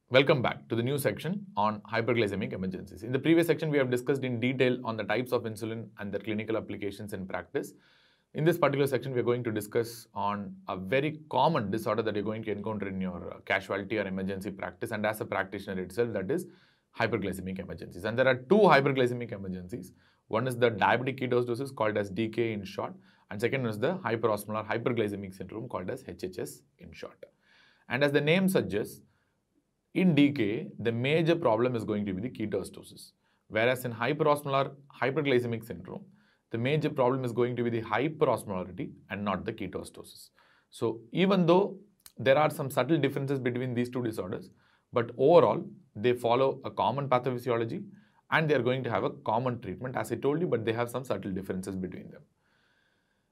Welcome back to the new section on hyperglycemic emergencies. In the previous section, we have discussed in detail on the types of insulin and their clinical applications in practice. In this particular section, we are going to discuss on a very common disorder that you're going to encounter in your casualty or emergency practice and as a practitioner itself, that is hyperglycemic emergencies. And there are two hyperglycemic emergencies. One is the diabetic ketoacidosis called as DKA in short, and second is the hyperosmolar hyperglycemic syndrome called as HHS in short. And as the name suggests, in DKA, the major problem is going to be the ketoacidosis. Whereas in hyperosmolar hyperglycemic syndrome, the major problem is going to be the hyperosmolarity and not the ketoacidosis. So even though there are some subtle differences between these two disorders, but overall, they follow a common pathophysiology and they are going to have a common treatment, as I told you, but they have some subtle differences between them.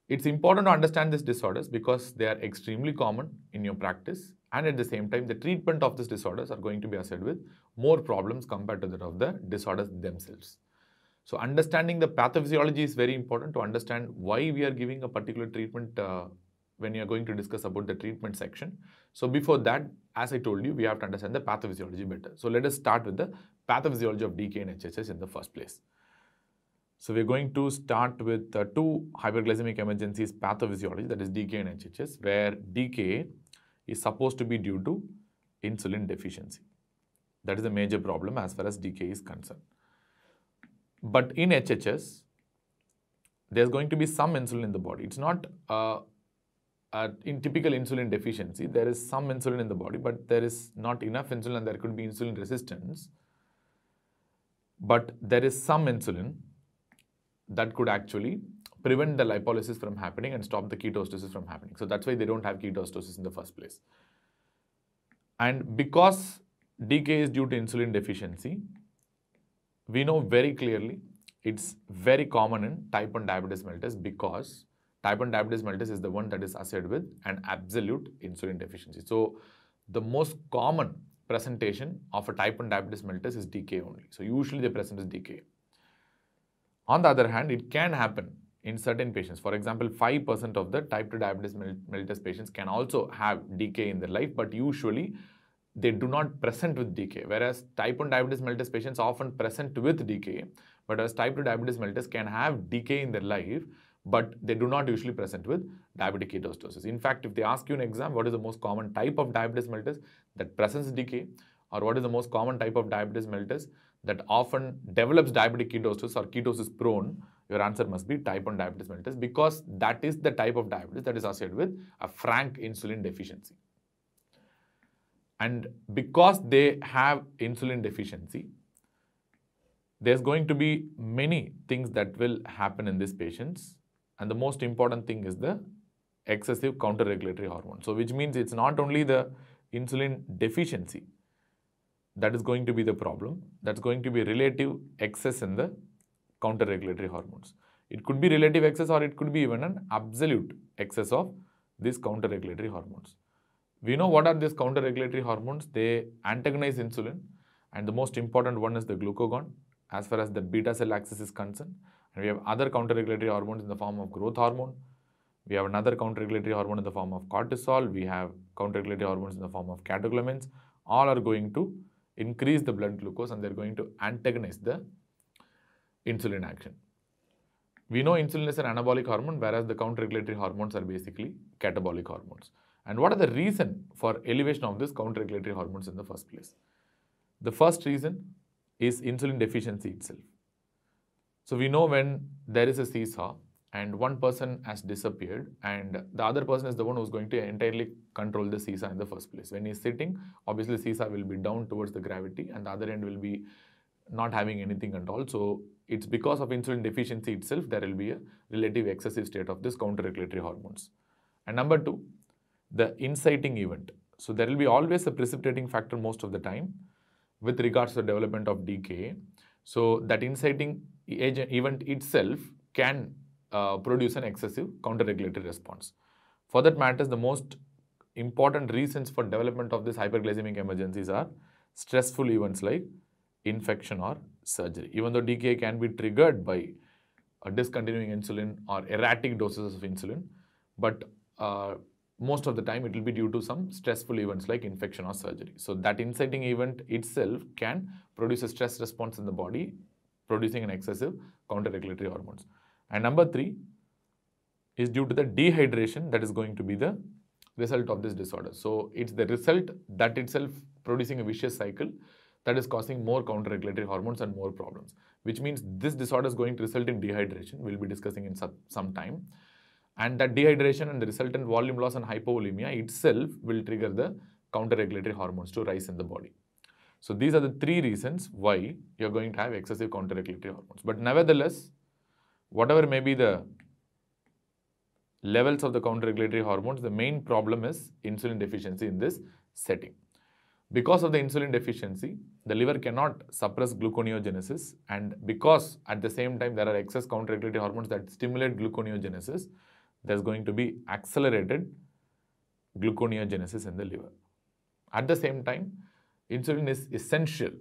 It's important to understand these disorders because they are extremely common in your practice, and at the same time, the treatment of these disorders are going to be associated with more problems compared to that of the disorders themselves. So understanding the pathophysiology is very important to understand why we are giving a particular treatment when you are going to discuss about the treatment section. So before that, as I told you, we have to understand the pathophysiology better. So let us start with the pathophysiology of DKA and HHS in the first place. So we're going to start with two hyperglycemic emergencies pathophysiology, that is DKA and HHS, where DKA is supposed to be due to insulin deficiency. That is a major problem as far as DKA is concerned. But in HHS, there's going to be some insulin in the body. It's not in typical insulin deficiency. There is some insulin in the body, but there is not enough insulin and there could be insulin resistance. But there is some insulin that could actually prevent the lipolysis from happening and stop the ketoacidosis from happening. So that's why they don't have ketoacidosis in the first place. And because DKA is due to insulin deficiency, we know very clearly it's very common in type 1 diabetes mellitus because type 1 diabetes mellitus is the one that is associated with an absolute insulin deficiency. So the most common presentation of a type 1 diabetes mellitus is DKA only. So usually they present as DKA. On the other hand, it can happen in certain patients. For example, 5% of the type 2 diabetes mellitus patients can also have DKA in their life, but usually they do not present with DKA. Whereas type 1 diabetes mellitus patients often present with DKA, but as type 2 diabetes mellitus can have DKA in their life, but they do not usually present with diabetic ketoacidosis. In fact, if they ask you in exam, what is the most common type of diabetes mellitus that presents DKA, or what is the most common type of diabetes mellitus that often develops diabetic ketoacidosis or ketosis prone, your answer must be type 1 diabetes mellitus because that is the type of diabetes that is associated with a frank insulin deficiency. And because they have insulin deficiency, there's going to be many things that will happen in these patients. And the most important thing is the excessive counter-regulatory hormone. So which means it's not only the insulin deficiency that is going to be the problem, that's going to be relative excess in the counter-regulatory hormones. It could be relative excess or it could be even an absolute excess of these counter-regulatory hormones. We know what are these counter-regulatory hormones. They antagonize insulin, and the most important one is the glucagon as far as the beta cell axis is concerned. And we have other counter-regulatory hormones in the form of growth hormone. We have another counter-regulatory hormone in the form of cortisol. We have counter-regulatory hormones in the form of catecholamines. All are going to increase the blood glucose and they're going to antagonize the insulin action. We know insulin is an anabolic hormone, whereas the counter-regulatory hormones are basically catabolic hormones. And what are the reason for elevation of these counter-regulatory hormones in the first place? The first reason is insulin deficiency itself. So we know when there is a seesaw and one person has disappeared and the other person is the one who's going to entirely control the seesaw in the first place. When he's sitting, obviously seesaw will be down towards the gravity and the other end will be not having anything at all. So it's because of insulin deficiency itself, there will be a relative excessive state of this counter-regulatory hormones. And number two, the inciting event. So there will be always a precipitating factor most of the time with regards to the development of DKA. So that inciting event itself can produce an excessive counter-regulatory response. For that matter, the most important reasons for development of this hyperglycemic emergencies are stressful events like infection or surgery. Even though DKA can be triggered by discontinuing insulin or erratic doses of insulin, but most of the time it will be due to some stressful events like infection or surgery. So that inciting event itself can produce a stress response in the body, producing an excessive counter-regulatory hormones. And number 3 is due to the dehydration that is going to be the result of this disorder. So it's the result that itself producing a vicious cycle that is causing more counter-regulatory hormones and more problems, which means this disorder is going to result in dehydration. We'll be discussing in some time. And that dehydration and the resultant volume loss and hypovolemia itself will trigger the counter-regulatory hormones to rise in the body. So these are the 3 reasons why you're going to have excessive counter-regulatory hormones. But nevertheless, whatever may be the levels of the counter-regulatory hormones, the main problem is insulin deficiency in this setting. Because of the insulin deficiency, the liver cannot suppress gluconeogenesis, and because at the same time there are excess counter-regulatory hormones that stimulate gluconeogenesis, there's going to be accelerated gluconeogenesis in the liver. At the same time, insulin is essential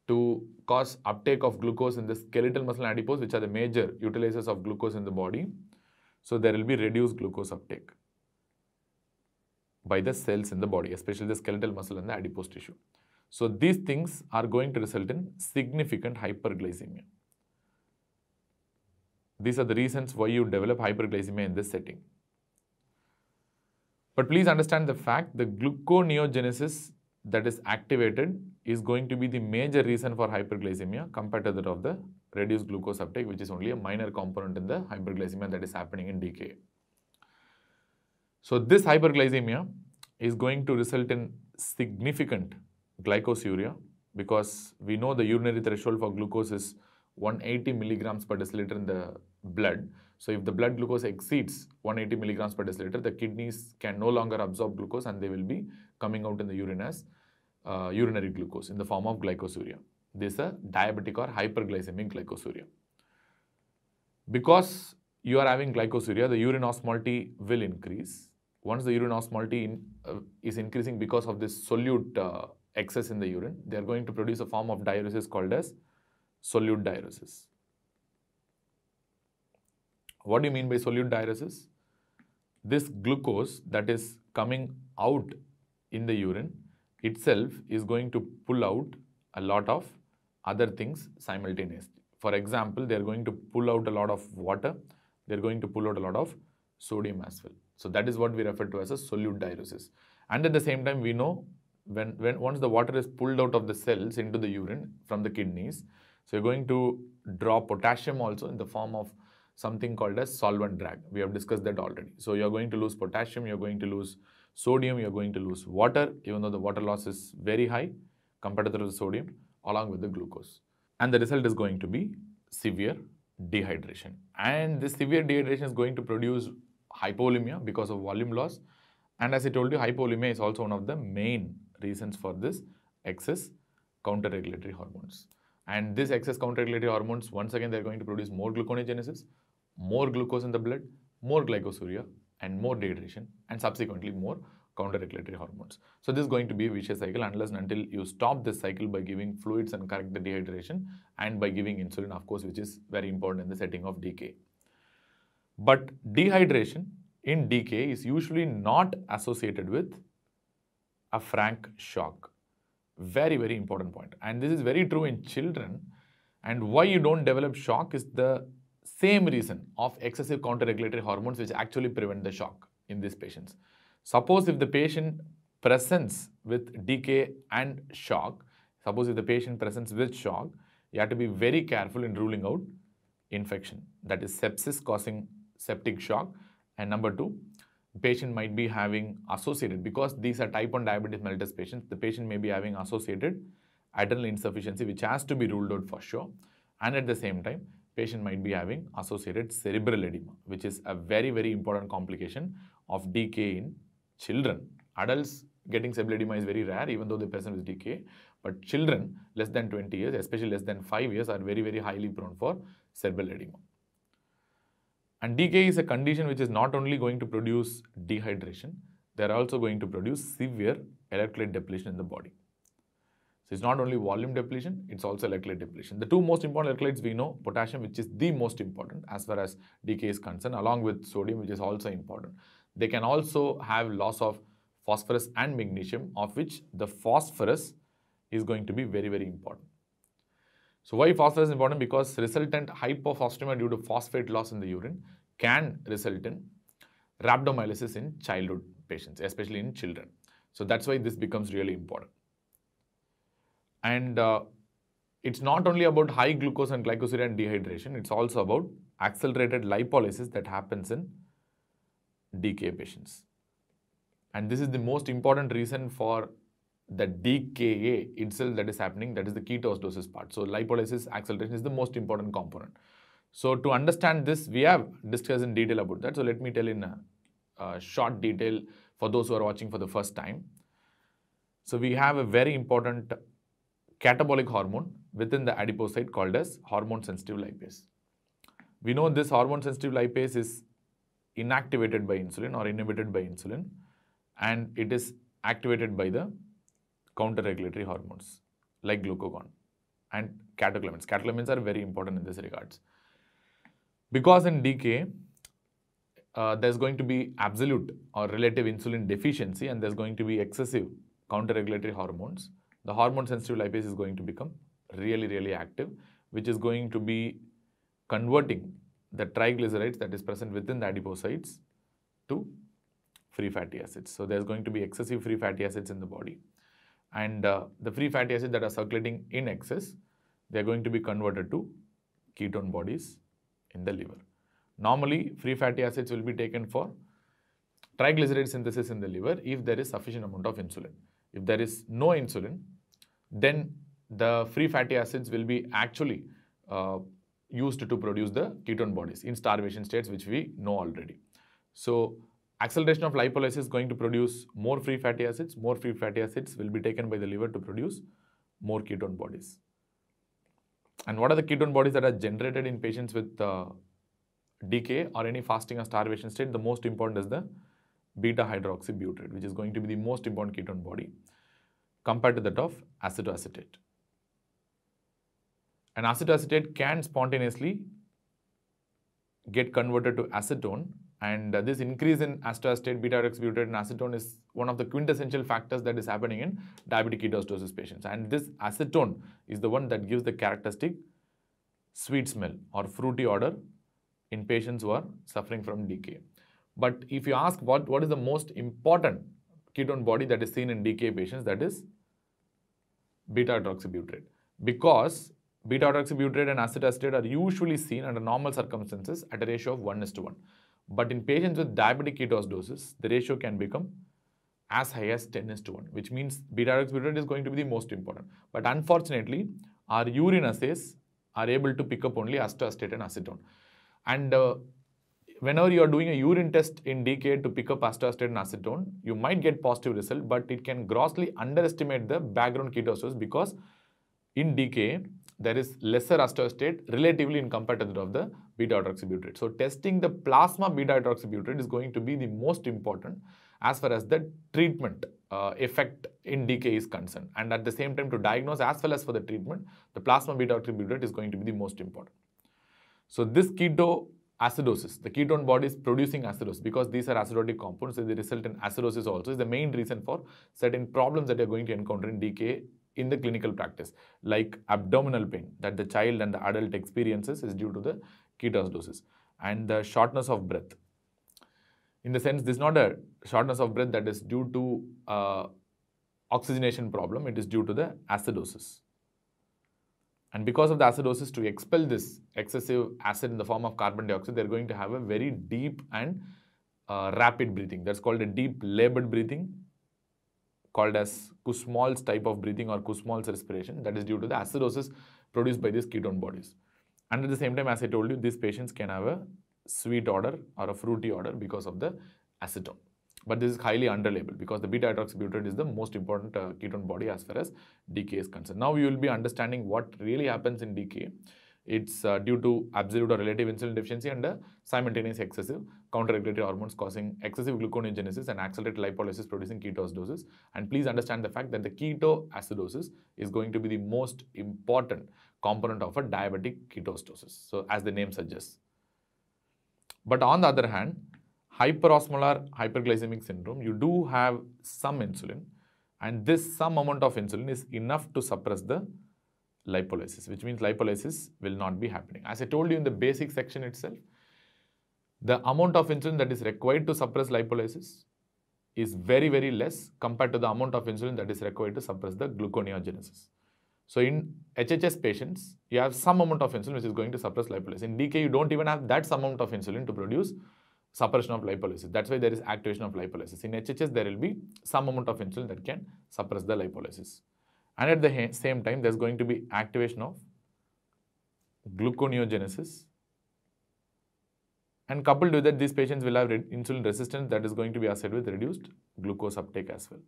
to cause uptake of glucose in the skeletal muscle and adipose, which are the major utilizers of glucose in the body. So there will be reduced glucose uptake by the cells in the body, especially the skeletal muscle and the adipose tissue. So these things are going to result in significant hyperglycemia. These are the reasons why you develop hyperglycemia in this setting. But please understand the fact the gluconeogenesis that is activated is going to be the major reason for hyperglycemia compared to that of the reduced glucose uptake, which is only a minor component in the hyperglycemia that is happening in DKA. So this hyperglycemia is going to result in significant glycosuria, because we know the urinary threshold for glucose is 180 milligrams per deciliter in the blood. So if the blood glucose exceeds 180 milligrams per deciliter, the kidneys can no longer absorb glucose and they will be coming out in the urine as urinary glucose in the form of glycosuria. This is a diabetic or hyperglycemic glycosuria. Because you are having glycosuria, the urine osmolality will increase. Once the urine osmolality is increasing because of this solute excess in the urine, they are going to produce a form of diuresis called as solute diuresis. What do you mean by solute diuresis? This glucose that is coming out in the urine itself is going to pull out a lot of other things simultaneously. For example, they are going to pull out a lot of water. They are going to pull out a lot of sodium as well. So that is what we refer to as a solute diuresis. And at the same time, we know when once the water is pulled out of the cells into the urine from the kidneys, so you're going to draw potassium also in the form of something called as solvent drag. We have discussed that already. So you're going to lose potassium, you're going to lose sodium, you're going to lose water, even though the water loss is very high compared to the sodium, along with the glucose. And the result is going to be severe dehydration. And this severe dehydration is going to produce hypovolemia because of volume loss. And as I told you, hypovolemia is also one of the main reasons for this excess counter-regulatory hormones. And this excess counter-regulatory hormones, once again, they're going to produce more gluconeogenesis, more glucose in the blood, more glycosuria, and more dehydration, and subsequently more counter-regulatory hormones. So this is going to be a vicious cycle unless and until you stop this cycle by giving fluids and correct the dehydration, and by giving insulin, of course, which is very important in the setting of DKA. But dehydration in DKA is usually not associated with a frank shock. Very, very important point. And this is very true in children. And why you don't develop shock is the same reason of excessive counter-regulatory hormones, which actually prevent the shock in these patients. Suppose if the patient presents with DKA and shock, suppose if the patient presents with shock, you have to be very careful in ruling out infection. That is sepsis causing septic shock. And number 2, the patient might be having associated, because these are type 1 diabetes mellitus patients, the patient may be having associated adrenal insufficiency, which has to be ruled out for sure. And at the same time, patient might be having associated cerebral edema, which is a very, very important complication of DKA in children. Adults getting cerebral edema is very rare, even though they present with DKA. But children less than 20 years, especially less than 5 years, are very, very highly prone for cerebral edema. And DKA is a condition which is not only going to produce dehydration, they are also going to produce severe electrolyte depletion in the body. So it's not only volume depletion, it's also electrolyte depletion. The 2 most important electrolytes we know, potassium, which is the most important as far as DKA is concerned, along with sodium, which is also important. They can also have loss of phosphorus and magnesium, of which the phosphorus is going to be very, very important. So why phosphorus is important? Because resultant hypophosphatemia due to phosphate loss in the urine can result in rhabdomyolysis in childhood patients, especially in children. So that's why this becomes really important. And it's not only about high glucose and glycosuria and dehydration, it's also about accelerated lipolysis that happens in DKA patients. And this is the most important reason for the DKA itself that is happening, that is the ketoacidosis part. So lipolysis acceleration is the most important component. So to understand this, we have discussed in detail about that. So let me tell in a short detail for those who are watching for the first time. So we have a very important catabolic hormone within the adipocyte called as hormone sensitive lipase. We know this hormone sensitive lipase is inactivated by insulin or inhibited by insulin, and it is activated by the counter regulatory hormones like glucagon and catecholamines. Catecholamines are very important in this regards. Because in DKA, there's going to be absolute or relative insulin deficiency and there's going to be excessive counter regulatory hormones. The hormone sensitive lipase is going to become really, really active, which is going to be converting the triglycerides that is present within the adipocytes to free fatty acids. So there's going to be excessive free fatty acids in the body. And the free fatty acids that are circulating in excess, they're going to be converted to ketone bodies in the liver. Normally, free fatty acids will be taken for triglyceride synthesis in the liver if there is sufficient amount of insulin. If there is no insulin, then the free fatty acids will be actually used to produce the ketone bodies in starvation states, which we know already. So acceleration of lipolysis is going to produce more free fatty acids. More free fatty acids will be taken by the liver to produce more ketone bodies. And what are the ketone bodies that are generated in patients with DKA or any fasting or starvation state? The most important is the beta hydroxybutyrate, which is going to be the most important ketone body compared to that of acetoacetate. And acetoacetate can spontaneously get converted to acetone, and this increase in acetoacetate, beta hydroxybutyrate and acetone is one of the quintessential factors that is happening in diabetic ketoacidosis patients. And this acetone is the one that gives the characteristic sweet smell or fruity odor in patients who are suffering from DKA. But if you ask what is the most important ketone body that is seen in DKA patients, that is beta hydroxybutyrate. Because beta hydroxybutyrate and acetoacetate are usually seen under normal circumstances at a ratio of 1:1. But in patients with diabetic ketoacidosis, the ratio can become as high as 10:1, which means beta hydroxybutyrate is going to be the most important. But unfortunately, our urine assays are able to pick up only acetoacetate and acetone. And whenever you are doing a urine test in DKA to pick up acetoacetate and acetone, you might get positive result, but it can grossly underestimate the background ketoacidosis because in DKA, there is lesser acetoacetate relatively in comparison of the beta hydroxybutyrate. So testing the plasma beta hydroxybutyrate is going to be the most important as far as the treatment effect in DKA is concerned. And at the same time, to diagnose as well as for the treatment, the plasma beta hydroxybutyrate is going to be the most important. So this ketoacidosis, the ketone bodies producing acidosis, because these are acidotic compounds, so they result in acidosis also, is the main reason for certain problems that you're going to encounter in DKA in the clinical practice, like abdominal pain that the child and the adult experiences is due to the ketoacidosis, and the shortness of breath. In the sense, this is not a shortness of breath that is due to oxygenation problem, it is due to the acidosis. And because of the acidosis, to expel this excessive acid in the form of carbon dioxide, they're going to have a very deep and rapid breathing. That's called a deep labored breathing, called as Kussmaul's type of breathing or Kussmaul's respiration. That is due to the acidosis produced by these ketone bodies. And at the same time, as I told you, these patients can have a sweet odor or a fruity odor because of the acetone. But this is highly unreliable because the beta hydroxybutyrate is the most important ketone body as far as DKA is concerned. Now you will be understanding what really happens in DKA. It's due to absolute or relative insulin deficiency and simultaneous excessive counter-regulatory hormones causing excessive gluconeogenesis and accelerated lipolysis producing ketoacidosis. And please understand the fact that the ketoacidosis is going to be the most important component of a diabetic ketoacidosis, so as the name suggests. But on the other hand, hyperosmolar hyperglycemic syndrome, you do have some insulin, and this some amount of insulin is enough to suppress the lipolysis, which means lipolysis will not be happening. As I told you in the basic section itself, the amount of insulin that is required to suppress lipolysis is very, very less compared to the amount of insulin that is required to suppress the gluconeogenesis. So in HHS patients, you have some amount of insulin which is going to suppress lipolysis. In DK, you don't even have that amount of insulin to produce suppression of lipolysis. That's why there is activation of lipolysis. In HHS, there will be some amount of insulin that can suppress the lipolysis. And at the same time, there's going to be activation of gluconeogenesis. And coupled with that, these patients will have insulin resistance that is going to be associated with reduced glucose uptake as well.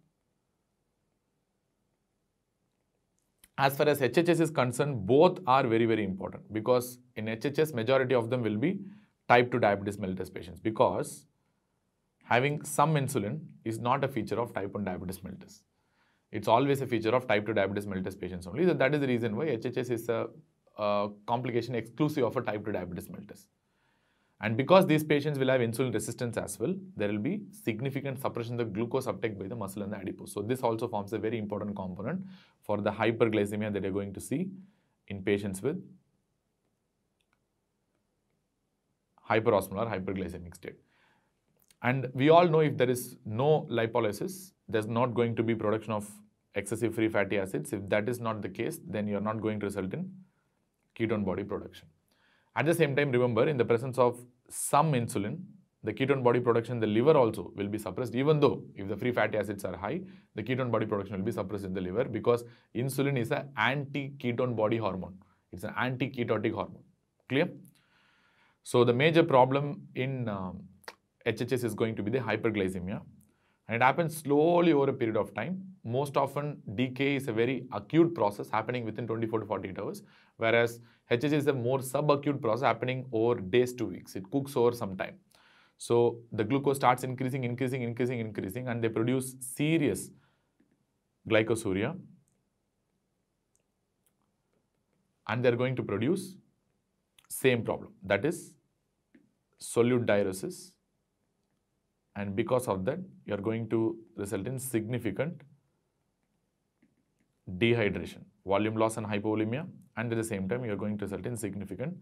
As far as HHS is concerned, both are very, very important, because in HHS, majority of them will be type 2 diabetes mellitus patients, because having some insulin is not a feature of type 1 diabetes mellitus. It's always a feature of type 2 diabetes mellitus patients only. So that is the reason why HHS is a complication exclusive of a type 2 diabetes mellitus. And because these patients will have insulin resistance as well, there will be significant suppression of the glucose uptake by the muscle and the adipose. So this also forms a very important component for the hyperglycemia that you're going to see in patients with hyperosmolar hyperglycemic state. And we all know if there is no lipolysis, there's not going to be production of excessive free fatty acids. If that is not the case, then you're not going to result in ketone body production. At the same time, remember, in the presence of some insulin, the ketone body production in the liver also will be suppressed, even though if the free fatty acids are high, the ketone body production will be suppressed in the liver, because insulin is an anti-ketone body hormone. It's an anti-ketotic hormone. Clear? So the major problem in HHS is going to be the hyperglycemia, and it happens slowly over a period of time. Most often, DK is a very acute process happening within 24 to 48 hours, whereas HHS is a more subacute process happening over days to weeks. It cooks over some time. So the glucose starts increasing, and they produce serious glycosuria, and they're going to produce same problem, that is solute diuresis. And because of that, you're going to result in significant dehydration, volume loss and hypovolemia, and at the same time, you're going to result in significant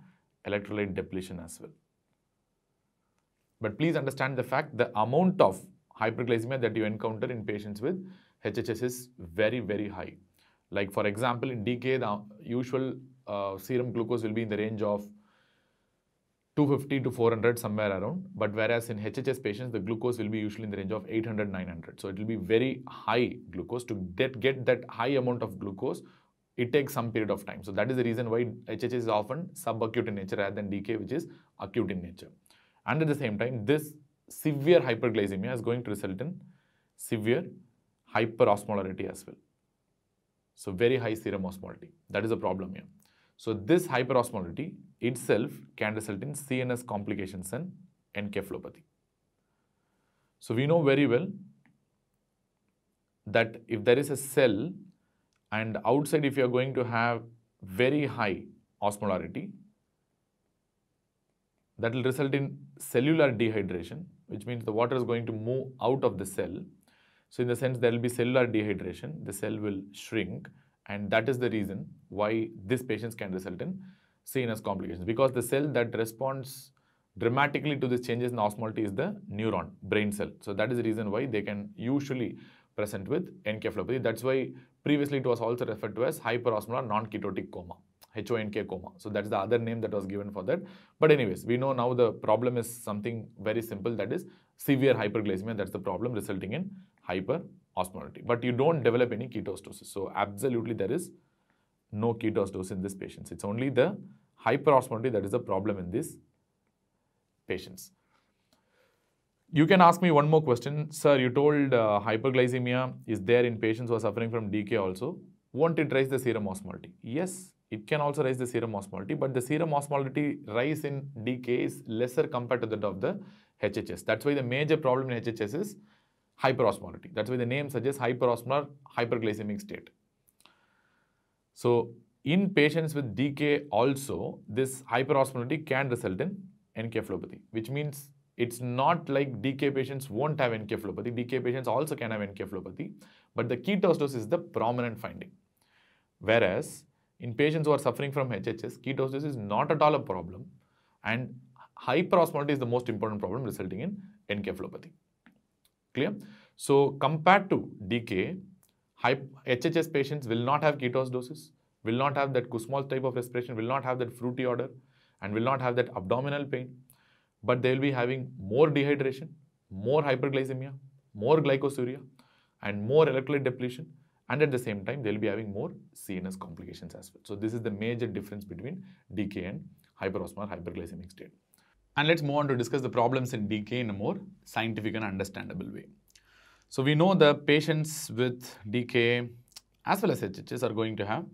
electrolyte depletion as well. But please understand the fact, the amount of hyperglycemia that you encounter in patients with HHS is very, very high. Like for example, in DK, the usual serum glucose will be in the range of 250 to 400, somewhere around. But whereas in HHS patients, the glucose will be usually in the range of 800, 900. So it will be very high glucose. To get that high amount of glucose, it takes some period of time. So that is the reason why HHS is often subacute in nature rather than DK, which is acute in nature. And at the same time, this severe hyperglycemia is going to result in severe hyperosmolarity as well. So very high serum osmolality. That is a problem here. So this hyperosmolality itself can result in CNS complications and encephalopathy. So we know very well that if there is a cell, and outside if you are going to have very high osmolarity, that will result in cellular dehydration, which means the water is going to move out of the cell. So in the sense, there will be cellular dehydration, the cell will shrink, and that is the reason why these patients can result in CNS complications, because the cell that responds dramatically to these changes in osmolality is the neuron, brain cell. So that is the reason why they can usually present with encephalopathy. That's why previously it was also referred to as hyperosmolar non-ketotic coma, HONK coma. So that's the other name that was given for that. But anyways, we know now the problem is something very simple, that is severe hyperglycemia. That's the problem resulting in hyperosmolality. But you don't develop any ketoacidosis. So absolutely there is no ketoacidosis in these patients. It's only the hyperosmolality that is the problem in these patients. You can ask me one more question. Sir, you told hyperglycemia is there in patients who are suffering from DK also. Won't it raise the serum osmolality? Yes, it can also raise the serum osmolality, but the serum osmolality rise in DK is lesser compared to that of the HHS. That's why the major problem in HHS is hyperosmolality. That's why the name suggests hyperosmolar hyperglycemic state. So in patients with DK also, this hyperosmolality can result in encephalopathy, which means it's not like DK patients won't have encephalopathy. DK patients also can have encephalopathy, but the ketoacidosis is the prominent finding. Whereas in patients who are suffering from HHS, ketoacidosis is not at all a problem, and hyperosmolality is the most important problem resulting in encephalopathy. Clear? So compared to DK, HHS patients will not have ketoacidosis, will not have that Kussmaul's type of respiration, will not have that fruity odor, and will not have that abdominal pain. But they will be having more dehydration, more hyperglycemia, more glycosuria, and more electrolyte depletion. And at the same time, they'll be having more CNS complications as well. So this is the major difference between DK and hyperosmolar hyperglycemic state. And let's move on to discuss the problems in DK in a more scientific and understandable way. So we know the patients with DK as well as HHS are going to have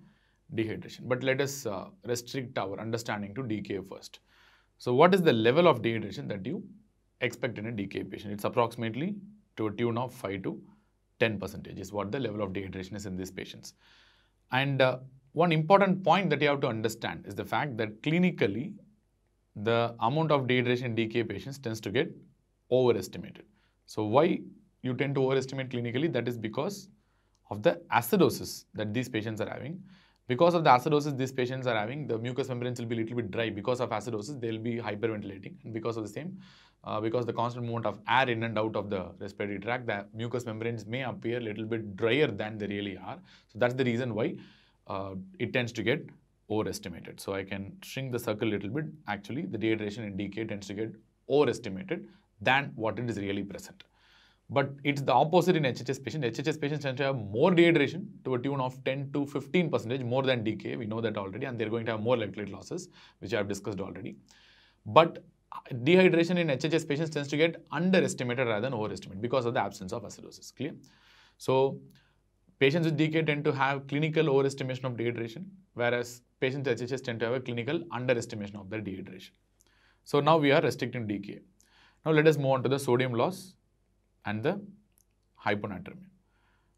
dehydration. But let us restrict our understanding to DK first. So what is the level of dehydration that you expect in a DK patient? It's approximately to a tune of 5 to 10% is what the level of dehydration is in these patients. And one important point that you have to understand is the fact that clinically, the amount of dehydration in DK patients tends to get overestimated. So why you tend to overestimate clinically? That is because of the acidosis that these patients are having. Because of the acidosis these patients are having, the mucous membranes will be a little bit dry. Because of acidosis, they will be hyperventilating. And because of the same, because the constant movement of air in and out of the respiratory tract, the mucous membranes may appear a little bit drier than they really are. So that's the reason why it tends to get overestimated. So I can shrink the circle a little bit. Actually, the dehydration in DK tends to get overestimated than what it is really present. But it's the opposite in HHS patients. HHS patients tend to have more dehydration to a tune of 10 to 15% more than DK. We know that already, and they're going to have more electrolyte losses, which I have discussed already. But dehydration in HHS patients tends to get underestimated rather than overestimated because of the absence of acidosis. Clear? So patients with DK tend to have clinical overestimation of dehydration, whereas patients with HHS tend to have a clinical underestimation of their dehydration. So now we are restricting DK. Now let us move on to the sodium loss and the hyponatremia.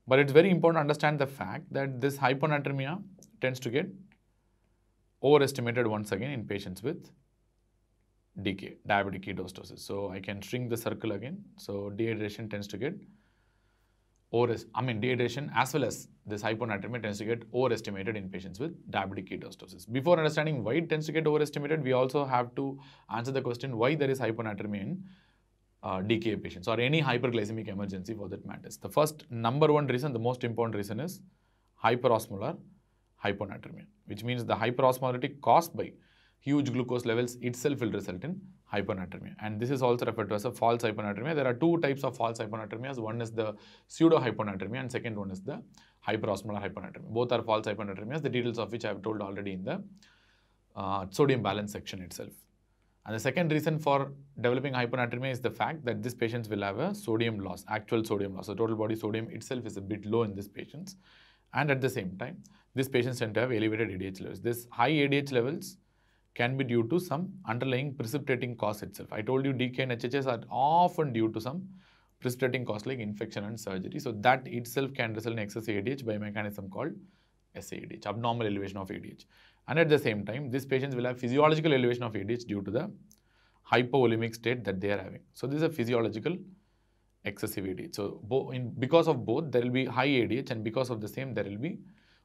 But it's very important to understand the fact that this hyponatremia tends to get overestimated once again in patients with DK, diabetic ketoacidosis. So I can shrink the circle again. So dehydration tends to get dehydration as well as this hyponatremia tends to get overestimated in patients with diabetic ketoacidosis. Before understanding why it tends to get overestimated, we also have to answer the question why there is hyponatremia in DK patients or any hyperglycemic emergency for that matters. The first number one reason, the most important reason is hyperosmolar hyponatremia, which means the hyperosmolarity caused by huge glucose levels itself will result in hyponatremia. And this is also referred to as a false hyponatremia. There are two types of false hyponatremias. One is the pseudo hyponatremia and second one is the hyperosmolar hyponatremia. Both are false hyponatremias, the details of which I have told already in the sodium balance section itself. And the second reason for developing hyponatremia is the fact that these patients will have a sodium loss, actual sodium loss. So total body sodium itself is a bit low in these patients. And at the same time, these patients tend to have elevated ADH levels. This high ADH levels can be due to some underlying precipitating cause itself. I told you DK and HHS are often due to some precipitating cause like infection and surgery. So that itself can result in excessive ADH by a mechanism called SAADH, abnormal elevation of ADH. And at the same time, these patients will have physiological elevation of ADH due to the hypovolemic state that they are having. So this is a physiological excessive ADH. So because of both, there will be high ADH, and because of the same, there will be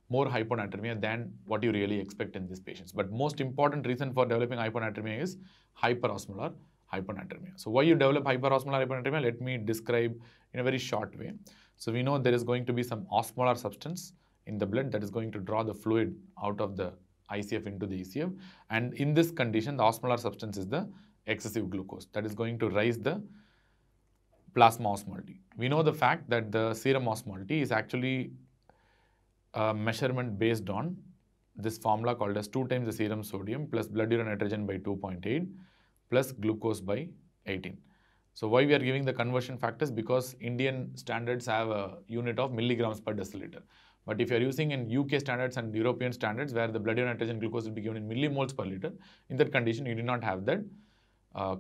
more hyponatremia than what you really expect in these patients. But most important reason for developing hyponatremia is hyperosmolar hyponatremia. So why you develop hyperosmolar hyponatremia? Let me describe in a very short way. So we know there is going to be some osmolar substance in the blood that is going to draw the fluid out of the ICF into the ECF, and in this condition the osmolar substance is the excessive glucose that is going to rise the plasma osmolality. We know the fact that the serum osmolality is actually a measurement based on this formula called as 2 times the serum sodium plus blood urine nitrogen by 2.8 plus glucose by 18. So why we are giving the conversion factors? Because Indian standards have a unit of milligrams per deciliter. But if you are using in UK standards and European standards where the blood urine nitrogen glucose will be given in millimoles per liter, in that condition you do not have that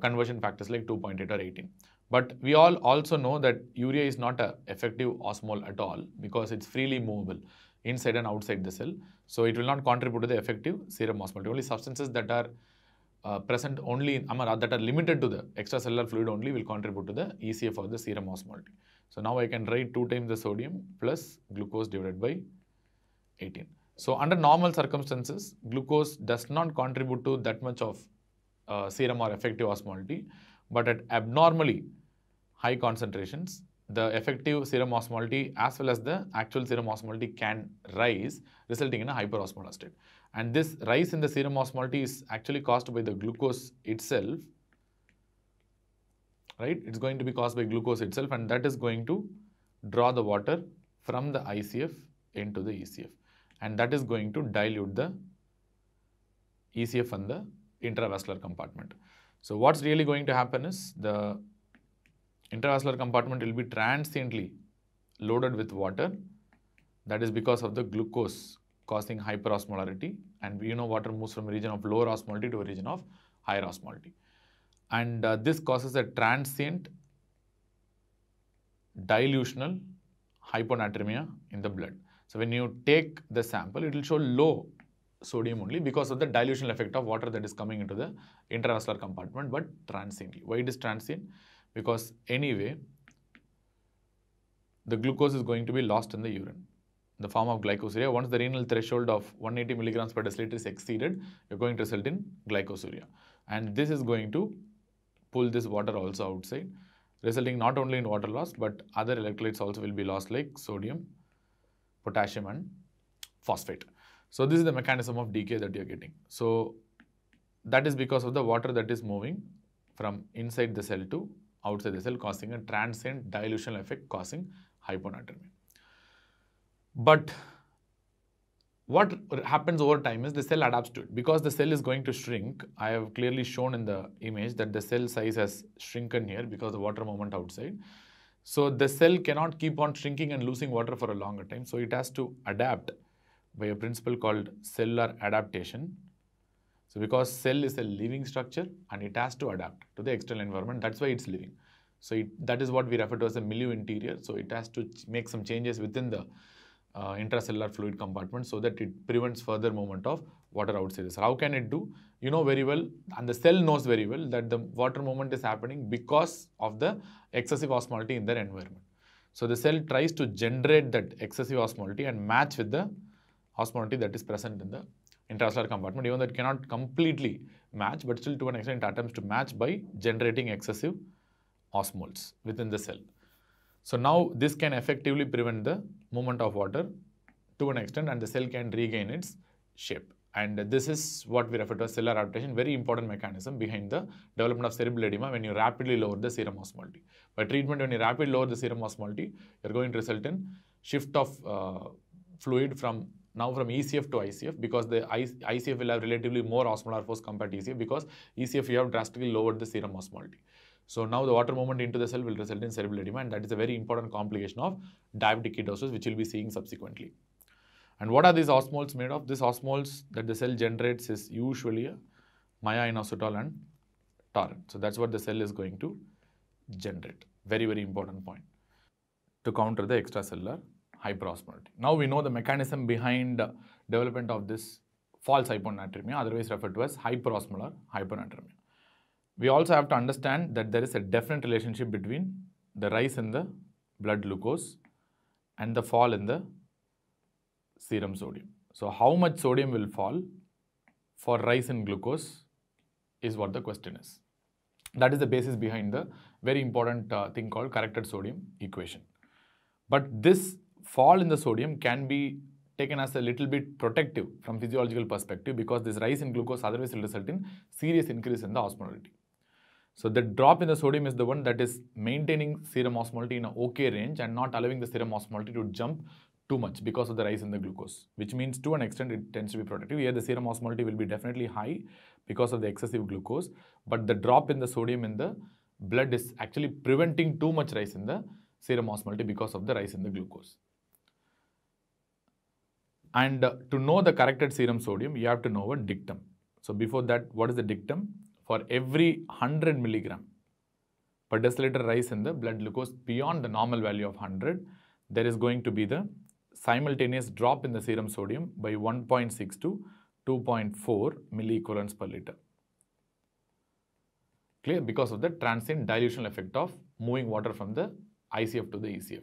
conversion factors like 2.8 or 18. But we all also know that urea is not an effective osmol at all because it's freely movable inside and outside the cell. So it will not contribute to the effective serum osmolality. Only substances that are present only in that are limited to the extracellular fluid only will contribute to the ECF or the serum osmolality. So now I can write 2 times the sodium plus glucose divided by 18. So under normal circumstances, glucose does not contribute to that much of serum or effective osmolality, but at abnormally high concentrations, the effective serum osmolality as well as the actual serum osmolality can rise, resulting in a hyperosmolar state. And this rise in the serum osmolality is actually caused by the glucose itself, right? It's going to be caused by glucose itself, and that is going to draw the water from the ICF into the ECF. And that is going to dilute the ECF and the intravascular compartment. So what's really going to happen is the intravascular compartment will be transiently loaded with water. That is because of the glucose causing hyperosmolarity, and we know water moves from a region of lower osmolality to a region of higher osmolality. And this causes a transient dilutional hyponatremia in the blood. So when you take the sample, it will show low sodium only because of the dilutional effect of water that is coming into the intravascular compartment, but transiently. Why it is transient? Because anyway, the glucose is going to be lost in the urine in the form of glycosuria. Once the renal threshold of 180 milligrams per deciliter is exceeded, you're going to result in glycosuria. And this is going to pull this water also outside, resulting not only in water loss, but other electrolytes also will be lost like sodium, potassium and phosphate. So this is the mechanism of decay that you're getting. So that is because of the water that is moving from inside the cell to outside the cell, causing a transient dilutional effect, causing hyponatremia. But what happens over time is the cell adapts to it. Because the cell is going to shrink, I have clearly shown in the image that the cell size has shrunken here because of the water movement outside. So the cell cannot keep on shrinking and losing water for a longer time. So it has to adapt by a principle called cellular adaptation. So because cell is a living structure and it has to adapt to the external environment, that's why it's living. So that is what we refer to as a milieu interior. So it has to make some changes within the intracellular fluid compartment so that it prevents further movement of water outside. So how can it do? You know very well, and the cell knows very well that the water movement is happening because of the excessive osmolality in their environment. So the cell tries to generate that excessive osmolality and match with the osmolality that is present in the intravascular compartment, even though it cannot completely match, but still to an extent it attempts to match by generating excessive osmoles within the cell. So now this can effectively prevent the movement of water to an extent, and the cell can regain its shape. And this is what we refer to as cellular adaptation, very important mechanism behind the development of cerebral edema when you rapidly lower the serum osmolality. By treatment, when you rapidly lower the serum osmolality, you're going to result in shift of fluid from ECF to ICF, because the ICF will have relatively more osmolar force compared to ECF, because ECF you have drastically lowered the serum osmolality. So now the water movement into the cell will result in cerebral edema, and that is a very important complication of diabetic ketosis, which we'll be seeing subsequently. And what are these osmoles made of? This osmoles that the cell generates is usually a mya-inositol and taurine. So that's what the cell is going to generate. Very, very important point to counter the extracellular hyperosmolality. Now we know the mechanism behind development of this false hyponatremia, otherwise referred to as hyperosmolar hyponatremia. We also have to understand that there is a definite relationship between the rise in the blood glucose and the fall in the serum sodium. So how much sodium will fall for rise in glucose is what the question is. That is the basis behind the very important thing called corrected sodium equation. But this fall in the sodium can be taken as a little bit protective from physiological perspective, because this rise in glucose otherwise will result in serious increase in the osmolality. So the drop in the sodium is the one that is maintaining serum osmolality in an okay range and not allowing the serum osmolality to jump too much because of the rise in the glucose, which means to an extent it tends to be protective. Here the serum osmolality will be definitely high because of the excessive glucose, but the drop in the sodium in the blood is actually preventing too much rise in the serum osmolality because of the rise in the glucose. And to know the corrected serum sodium, you have to know a dictum. So before that, what is the dictum? For every 100 milligram per deciliter rise in the blood glucose beyond the normal value of 100, there is going to be the simultaneous drop in the serum sodium by 1.6 to 2.4 milliequivalents per liter. Clear? Because of the transient dilutional effect of moving water from the ICF to the ECF.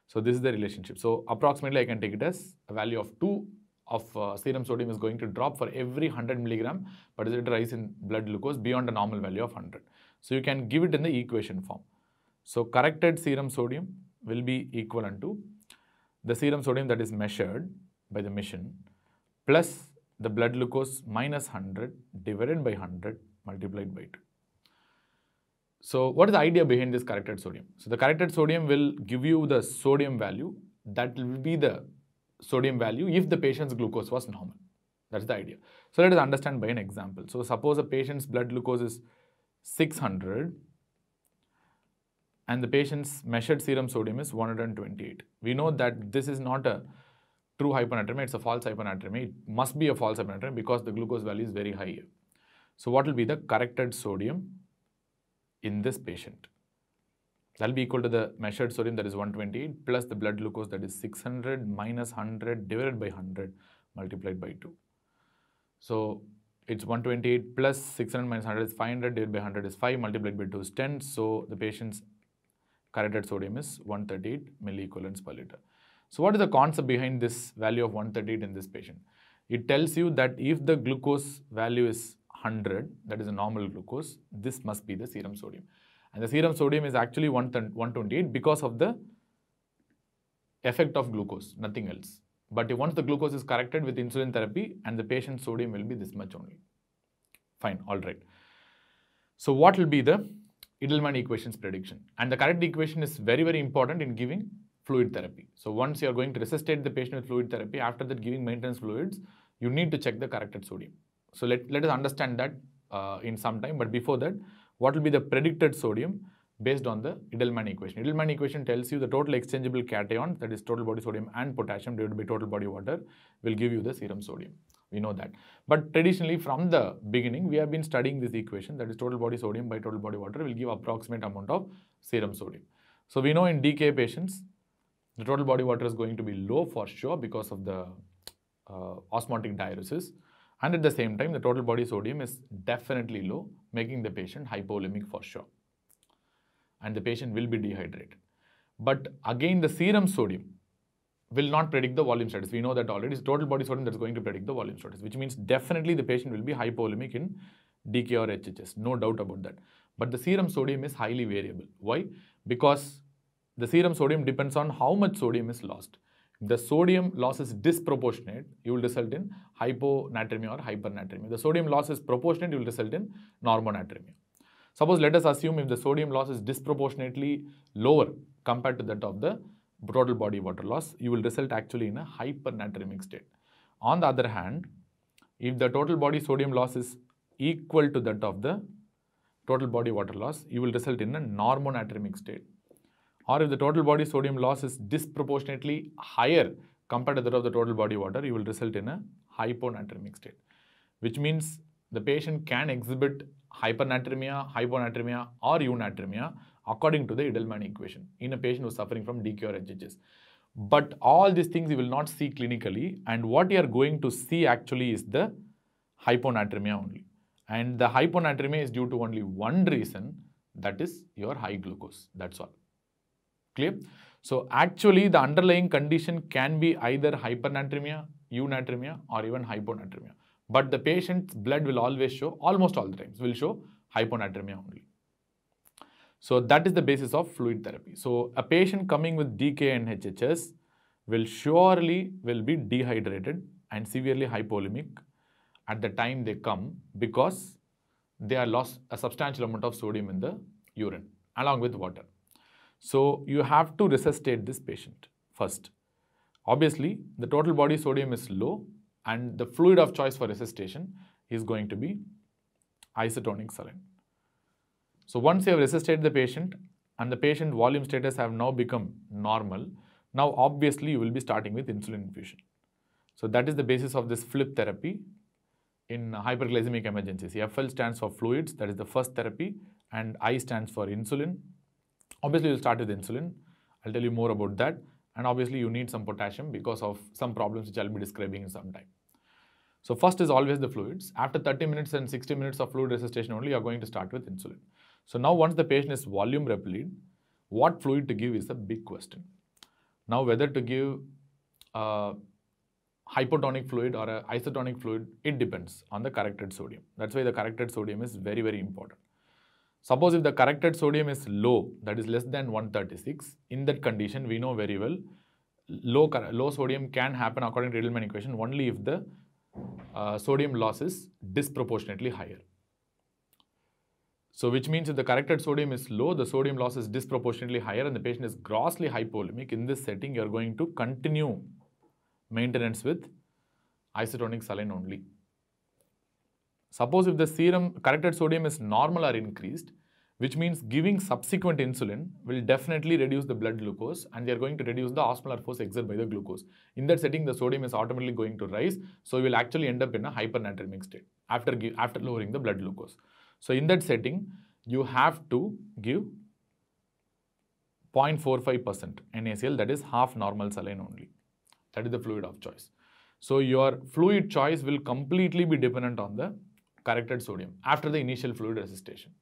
So this is the relationship. So approximately I can take it as a value of 2 of serum sodium is going to drop for every 100 milligram per deciliter rise in blood glucose beyond a normal value of 100. So you can give it in the equation form. So corrected serum sodium will be equivalent to the serum sodium that is measured by the machine plus the blood glucose minus 100 divided by 100 multiplied by 2. So what is the idea behind this corrected sodium? So the corrected sodium will give you the sodium value that will be the sodium value if the patient's glucose was normal. That's the idea. So let us understand by an example. So suppose a patient's blood glucose is 600 and the patient's measured serum sodium is 128. We know that this is not a true hyponatremia, it's a false hyponatremia. It must be a false hyponatremia because the glucose value is very high here. So what will be the corrected sodium in this patient? That will be equal to the measured sodium that is 128 plus the blood glucose that is 600 minus 100 divided by 100 multiplied by 2. So it's 128 plus 600 minus 100 is 500 divided by 100 is 5 multiplied by 2 is 10. So the patient's corrected sodium is 138 milliequivalents per liter. So what is the concept behind this value of 138 in this patient? It tells you that if the glucose value is 100, that is a normal glucose, this must be the serum sodium. And the serum sodium is actually 128 because of the effect of glucose, nothing else. But once the glucose is corrected with insulin therapy and the patient's sodium will be this much only. Fine, all right. So what will be the Edelman equations prediction? And the correct equation is very, very important in giving fluid therapy. So once you are going to resuscitate the patient with fluid therapy, after that giving maintenance fluids, you need to check the corrected sodium. So let us understand that in some time. But before that, what will be the predicted sodium based on the Edelman equation? Edelman equation tells you the total exchangeable cation, that is total body sodium and potassium divided by total body water, will give you the serum sodium. We know that. But traditionally from the beginning, we have been studying this equation, that is total body sodium by total body water will give approximate amount of serum sodium. So we know in DKA patients, the total body water is going to be low for sure because of the osmotic diuresis. And at the same time, the total body sodium is definitely low, making the patient hypovolemic for sure. And the patient will be dehydrated. But again, the serum sodium will not predict the volume status. We know that already. It's total body sodium that's going to predict the volume status, which means definitely the patient will be hypovolemic in DKA or HHS. No doubt about that. But the serum sodium is highly variable. Why? Because the serum sodium depends on how much sodium is lost. If the sodium loss is disproportionate, you will result in hyponatremia or hypernatremia. If the sodium loss is proportionate, you will result in normonatremia. Suppose let us assume if the sodium loss is disproportionately lower compared to that of the total body water loss, you will result actually in a hypernatremic state. On the other hand, if the total body sodium loss is equal to that of the total body water loss, you will result in a normonatremic state. Or if the total body sodium loss is disproportionately higher compared to that of the total body water, you will result in a hyponatremic state, which means the patient can exhibit hypernatremia, hyponatremia or eunatremia according to the Edelman equation in a patient who is suffering from DKA or HHS. But all these things you will not see clinically, and what you are going to see actually is the hyponatremia only. And the hyponatremia is due to only one reason, that is your high glucose. That's all. Clear? So actually the underlying condition can be either hypernatremia, eunatremia or even hyponatremia. But the patient's blood will always show, almost all the times, will show hyponatremia only. So that is the basis of fluid therapy. So a patient coming with DKA and HHS will surely be dehydrated and severely hypovolemic at the time they come because they are lost a substantial amount of sodium in the urine along with water. So you have to resuscitate this patient first. Obviously, the total body sodium is low and the fluid of choice for resuscitation is going to be isotonic saline. So once you have resuscitated the patient and the patient volume status have now become normal, now obviously you will be starting with insulin infusion. So that is the basis of this flip therapy in hyperglycemic emergencies. FL stands for fluids, that is the first therapy, and I stands for insulin. Obviously, you will start with insulin. I'll tell you more about that. And obviously, you need some potassium because of some problems which I'll be describing in some time. So first is always the fluids. After 30 minutes and 60 minutes of fluid resuscitation only, you are going to start with insulin. So now once the patient is volume replete, what fluid to give is a big question. Now whether to give hypotonic fluid or a isotonic fluid, it depends on the corrected sodium. That's why the corrected sodium is very, very important. Suppose if the corrected sodium is low, that is less than 136, in that condition we know very well low sodium can happen according to Edelman equation only if the sodium loss is disproportionately higher. So which means if the corrected sodium is low, the sodium loss is disproportionately higher and the patient is grossly hypolimic, in this setting you are going to continue maintenance with isotonic saline only. Suppose if the serum corrected sodium is normal or increased, which means giving subsequent insulin will definitely reduce the blood glucose and they are going to reduce the osmolar force exerted by the glucose. In that setting, the sodium is automatically going to rise, so you will actually end up in a hypernatremic state after lowering the blood glucose. So in that setting, you have to give 0.45% NaCl, that is half normal saline only. That is the fluid of choice. So your fluid choice will completely be dependent on the corrected sodium after the initial fluid resuscitation.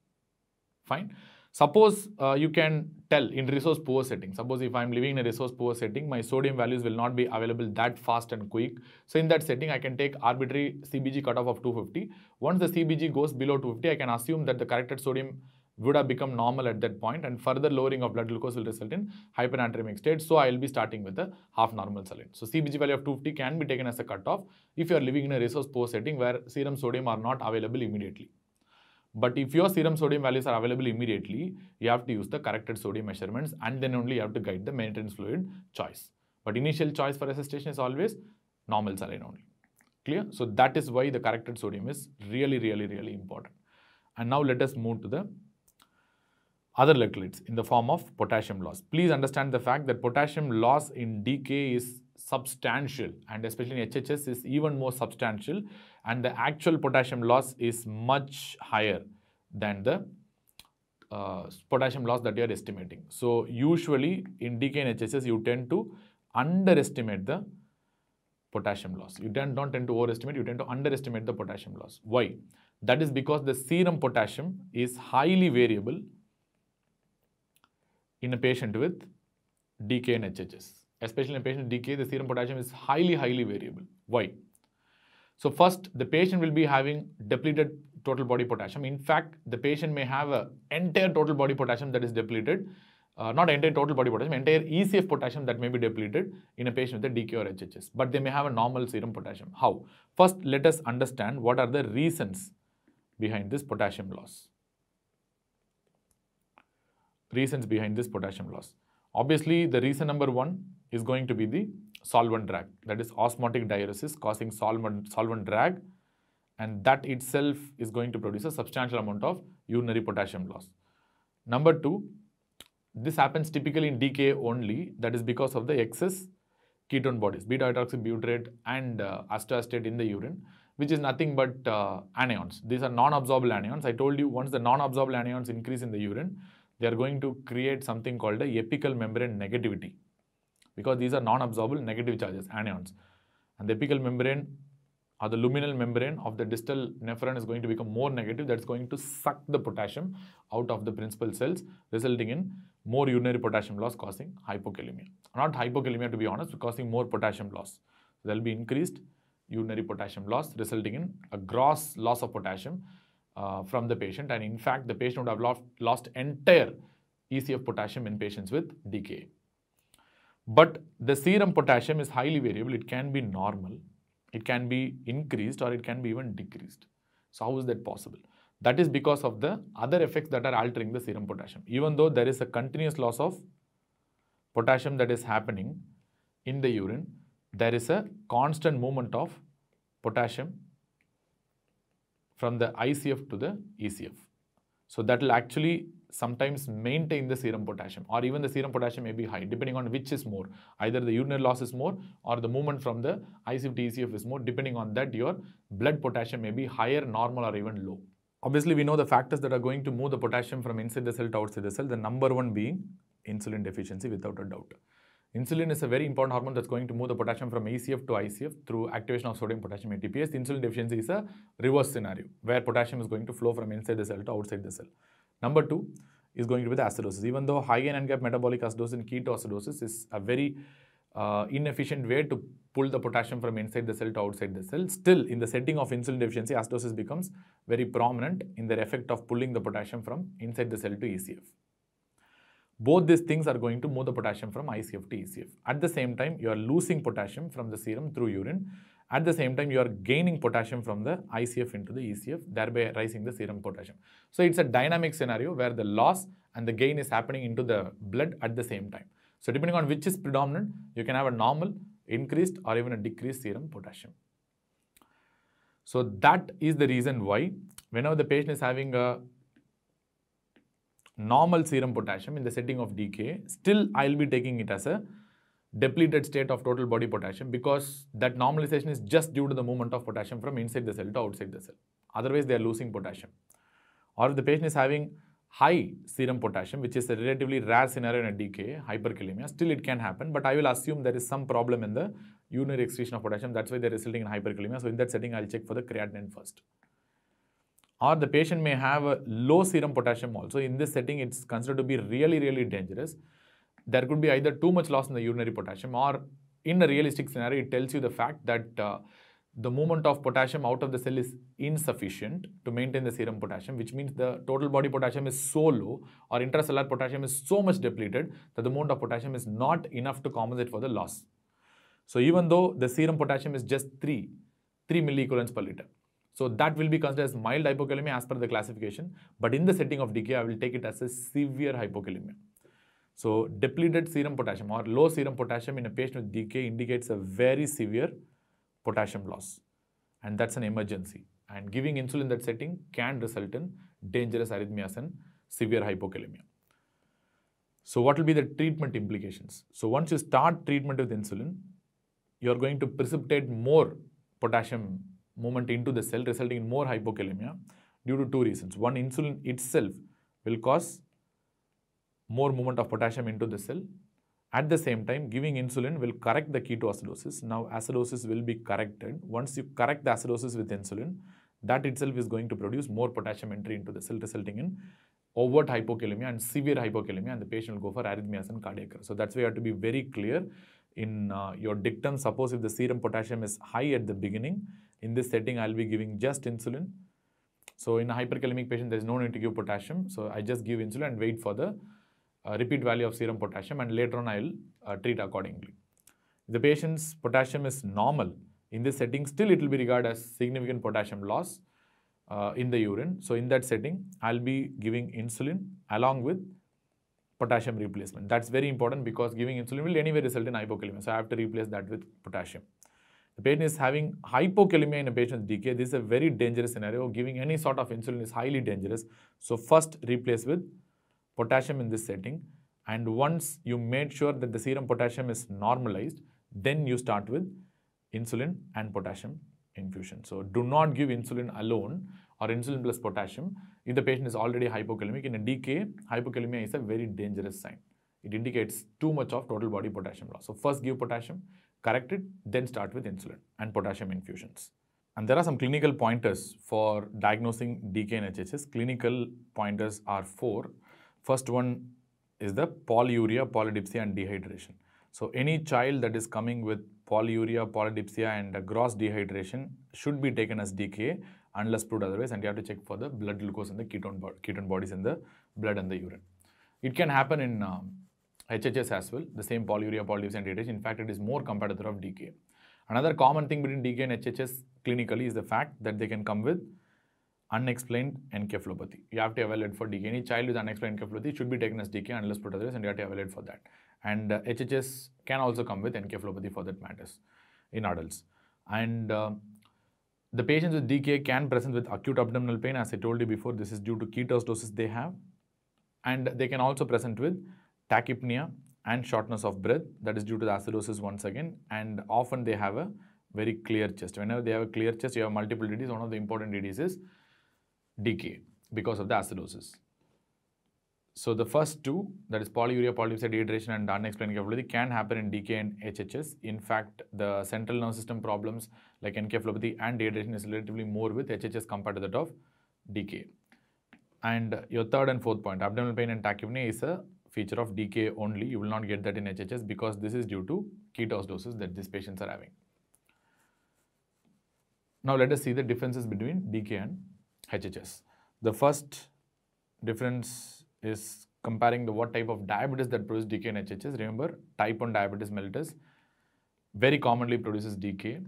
Fine. Suppose you can tell in resource poor setting. Suppose if I am living in a resource poor setting, my sodium values will not be available that fast and quick. So in that setting, I can take arbitrary CBG cutoff of 250. Once the CBG goes below 250, I can assume that the corrected sodium would have become normal at that point and further lowering of blood glucose will result in hypernatremic state. So I will be starting with a half normal saline. So CBG value of 250 can be taken as a cutoff if you are living in a resource poor setting where serum sodium are not available immediately. But if your serum sodium values are available immediately, you have to use the corrected sodium measurements and then only you have to guide the maintenance fluid choice. But initial choice for resuscitation is always normal saline only. Clear? So that is why the corrected sodium is really, really, really important. And now let us move to the other electrolytes in the form of potassium loss. Please understand the fact that potassium loss in DK is substantial and especially in HHS is even more substantial and the actual potassium loss is much higher than the potassium loss that you are estimating. So usually in DK and HHS you tend to underestimate the potassium loss. You don't tend to overestimate, you tend to underestimate the potassium loss. Why? That is because the serum potassium is highly variable in a patient with DK and HHS. Especially in a patient with DK, the serum potassium is highly, highly variable. Why? So first, the patient will be having depleted total body potassium. In fact, the patient may have an entire total body potassium that is depleted, not entire total body potassium, entire ECF potassium that may be depleted in a patient with a DK or HHS. But they may have a normal serum potassium. How? First, let us understand what are the reasons behind this potassium loss. Reasons behind this potassium loss. Obviously, the reason number one is going to be the solvent drag. That is osmotic diuresis causing solvent drag, and that itself is going to produce a substantial amount of urinary potassium loss. Number two, this happens typically in DK only. That is because of the excess ketone bodies, beta-hydroxybutyrate and acetoacetate in the urine, which is nothing but anions. These are non-absorbable anions. I told you once the non-absorbable anions increase in the urine, they are going to create something called a apical membrane negativity because these are non-absorbable negative charges, anions. And the apical membrane or the luminal membrane of the distal nephron is going to become more negative. That's going to suck the potassium out of the principal cells, resulting in more urinary potassium loss causing hypokalemia. Not hypokalemia to be honest, but causing more potassium loss. So there will be increased urinary potassium loss resulting in a gross loss of potassium from the patient, and in fact the patient would have lost entire ECF potassium in patients with DKA. But the serum potassium is highly variable. It can be normal, it can be increased, or it can be even decreased. So how is that possible? That is because of the other effects that are altering the serum potassium. Even though there is a continuous loss of potassium that is happening in the urine, there is a constant movement of potassium from the ICF to the ECF. So that will actually sometimes maintain the serum potassium, or even the serum potassium may be high depending on which is more. Either the urinary loss is more or the movement from the ICF to ECF is more. Depending on that, your blood potassium may be higher, normal, or even low. Obviously, we know the factors that are going to move the potassium from inside the cell to outside the cell. The number one being insulin deficiency without a doubt. Insulin is a very important hormone that's going to move the potassium from ECF to ICF through activation of sodium potassium ATPase. Insulin deficiency is a reverse scenario where potassium is going to flow from inside the cell to outside the cell. Number 2 is going to be the acidosis. Even though high and N-gap metabolic acidosis and ketoacidosis is a very inefficient way to pull the potassium from inside the cell to outside the cell, still in the setting of insulin deficiency, acidosis becomes very prominent in their effect of pulling the potassium from inside the cell to ECF. Both these things are going to move the potassium from ICF to ECF. At the same time, you are losing potassium from the serum through urine. At the same time, you are gaining potassium from the ICF into the ECF, thereby rising the serum potassium. So it's a dynamic scenario where the loss and the gain is happening into the blood at the same time. So depending on which is predominant, you can have a normal, increased or even a decreased serum potassium. So that is the reason why whenever the patient is having a normal serum potassium in the setting of DKA, still I'll be taking it as a depleted state of total body potassium, because that normalization is just due to the movement of potassium from inside the cell to outside the cell. Otherwise, they are losing potassium. Or if the patient is having high serum potassium, which is a relatively rare scenario in a DKA, hyperkalemia, still it can happen, but I will assume there is some problem in the urinary excretion of potassium. That's why they're resulting in hyperkalemia. So in that setting, I'll check for the creatinine first. Or the patient may have a low serum potassium also. In this setting, it's considered to be really, really dangerous. There could be either too much loss in the urinary potassium, or in a realistic scenario, it tells you the fact that the movement of potassium out of the cell is insufficient to maintain the serum potassium, which means the total body potassium is so low, or intracellular potassium is so much depleted that the amount of potassium is not enough to compensate for the loss. So even though the serum potassium is just 3 milliequivalents per liter, so that will be considered as mild hypokalemia as per the classification. But in the setting of DKA, I will take it as a severe hypokalemia. So depleted serum potassium or low serum potassium in a patient with DKA indicates a very severe potassium loss. And that's an emergency. And giving insulin in that setting can result in dangerous arrhythmias and severe hypokalemia. So what will be the treatment implications? So once you start treatment with insulin, you are going to precipitate more potassium movement into the cell, resulting in more hypokalemia due to 2 reasons. One, insulin itself will cause more movement of potassium into the cell. At the same time, giving insulin will correct the ketoacidosis. Now, acidosis will be corrected. Once you correct the acidosis with insulin, that itself is going to produce more potassium entry into the cell, resulting in overt hypokalemia and severe hypokalemia, and the patient will go for arrhythmias and cardiac arrest. So that's why you have to be very clear in your dictum. Suppose if the serum potassium is high at the beginning, in this setting, I'll be giving just insulin. So in a hyperkalemic patient, there is no need to give potassium. So I just give insulin and wait for the repeat value of serum potassium, and later on I will treat accordingly. If the patient's potassium is normal, in this setting, still it will be regarded as significant potassium loss in the urine. So in that setting, I'll be giving insulin along with potassium replacement. That's very important because giving insulin will anyway result in hypokalemia. So I have to replace that with potassium. The patient is having hypokalemia in a patient's DKA. This is a very dangerous scenario. Giving any sort of insulin is highly dangerous. So first replace with potassium in this setting. And once you made sure that the serum potassium is normalized, then you start with insulin and potassium infusion. So do not give insulin alone or insulin plus potassium if the patient is already hypokalemic. In a DKA, hypokalemia is a very dangerous sign. It indicates too much of total body potassium loss. So first give potassium, correct it, then start with insulin and potassium infusions. And there are some clinical pointers for diagnosing DKA and HHS. Clinical pointers are 4. First one is the polyuria, polydipsia and dehydration. So any child that is coming with polyuria, polydipsia and gross dehydration should be taken as DKA unless proved otherwise, and you have to check for the blood glucose and the ketone bodies in the blood and the urine. It can happen in HHS as well, the same polyuria, polydipsia and dehydration. In fact, it is more competitor of DKA. Another common thing between DKA and HHS clinically is the fact that they can come with unexplained encephalopathy. You have to evaluate for DKA. Any child with unexplained encephalopathy should be taken as DKA unless proved otherwise, and you have to evaluate for that. And HHS can also come with encephalopathy for that matters in adults. And the patients with DKA can present with acute abdominal pain. As I told you before, this is due to ketoacidosis they have. And they can also present with tachypnea and shortness of breath. That is due to the acidosis once again. And often they have a very clear chest. Whenever they have a clear chest, you have multiple DDs. One of the important DDs is DKA because of the acidosis. So the first two, that is polyuria, polypsy, dehydration, and unexplained encephalopathy, can happen in DKA and HHS. In fact, the central nervous system problems like encephalopathy and dehydration is relatively more with HHS compared to that of DKA. And your third and fourth point, abdominal pain and tachypnea, is a feature of DKA only. You will not get that in HHS because this is due to ketoacidosis that these patients are having. Now let us see the differences between DKA and HHS. The first difference is comparing the what type of diabetes that produces DKA and HHS. Remember, type 1 diabetes mellitus very commonly produces DKA.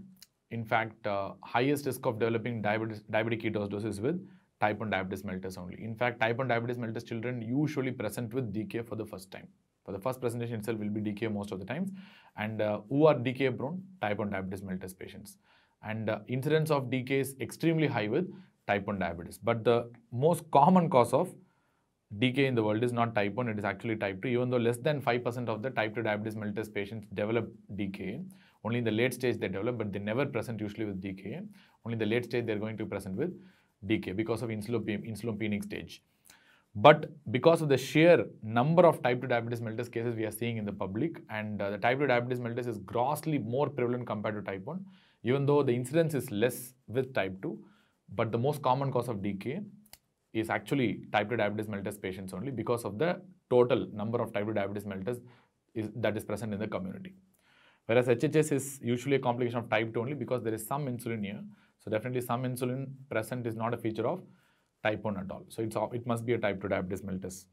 In fact, highest risk of developing diabetic ketoacidosis with type 1 diabetes mellitus only. In fact, type 1 diabetes mellitus children usually present with DKA for the first time. For the first presentation itself will be DKA most of the times. And who are DKA prone? Type 1 diabetes mellitus patients. And incidence of DKA is extremely high with type 1 diabetes. But the most common cause of DKA in the world is not type 1, it is actually type 2. Even though less than 5% of the type 2 diabetes mellitus patients develop DKA, only in the late stage they develop, but they never present usually with DKA. Only in the late stage they are going to present with DKA because of insulin-peaking stage. But because of the sheer number of type 2 diabetes mellitus cases we are seeing in the public, and the type 2 diabetes mellitus is grossly more prevalent compared to type 1, even though the incidence is less with type 2, but the most common cause of DKA is actually type 2 diabetes mellitus patients only because of the total number of type 2 diabetes mellitus that is present in the community. Whereas HHS is usually a complication of type 2 only because there is some insulin here. So definitely some insulin present is not a feature of type 1 at all. So it must be a type 2 diabetes mellitus.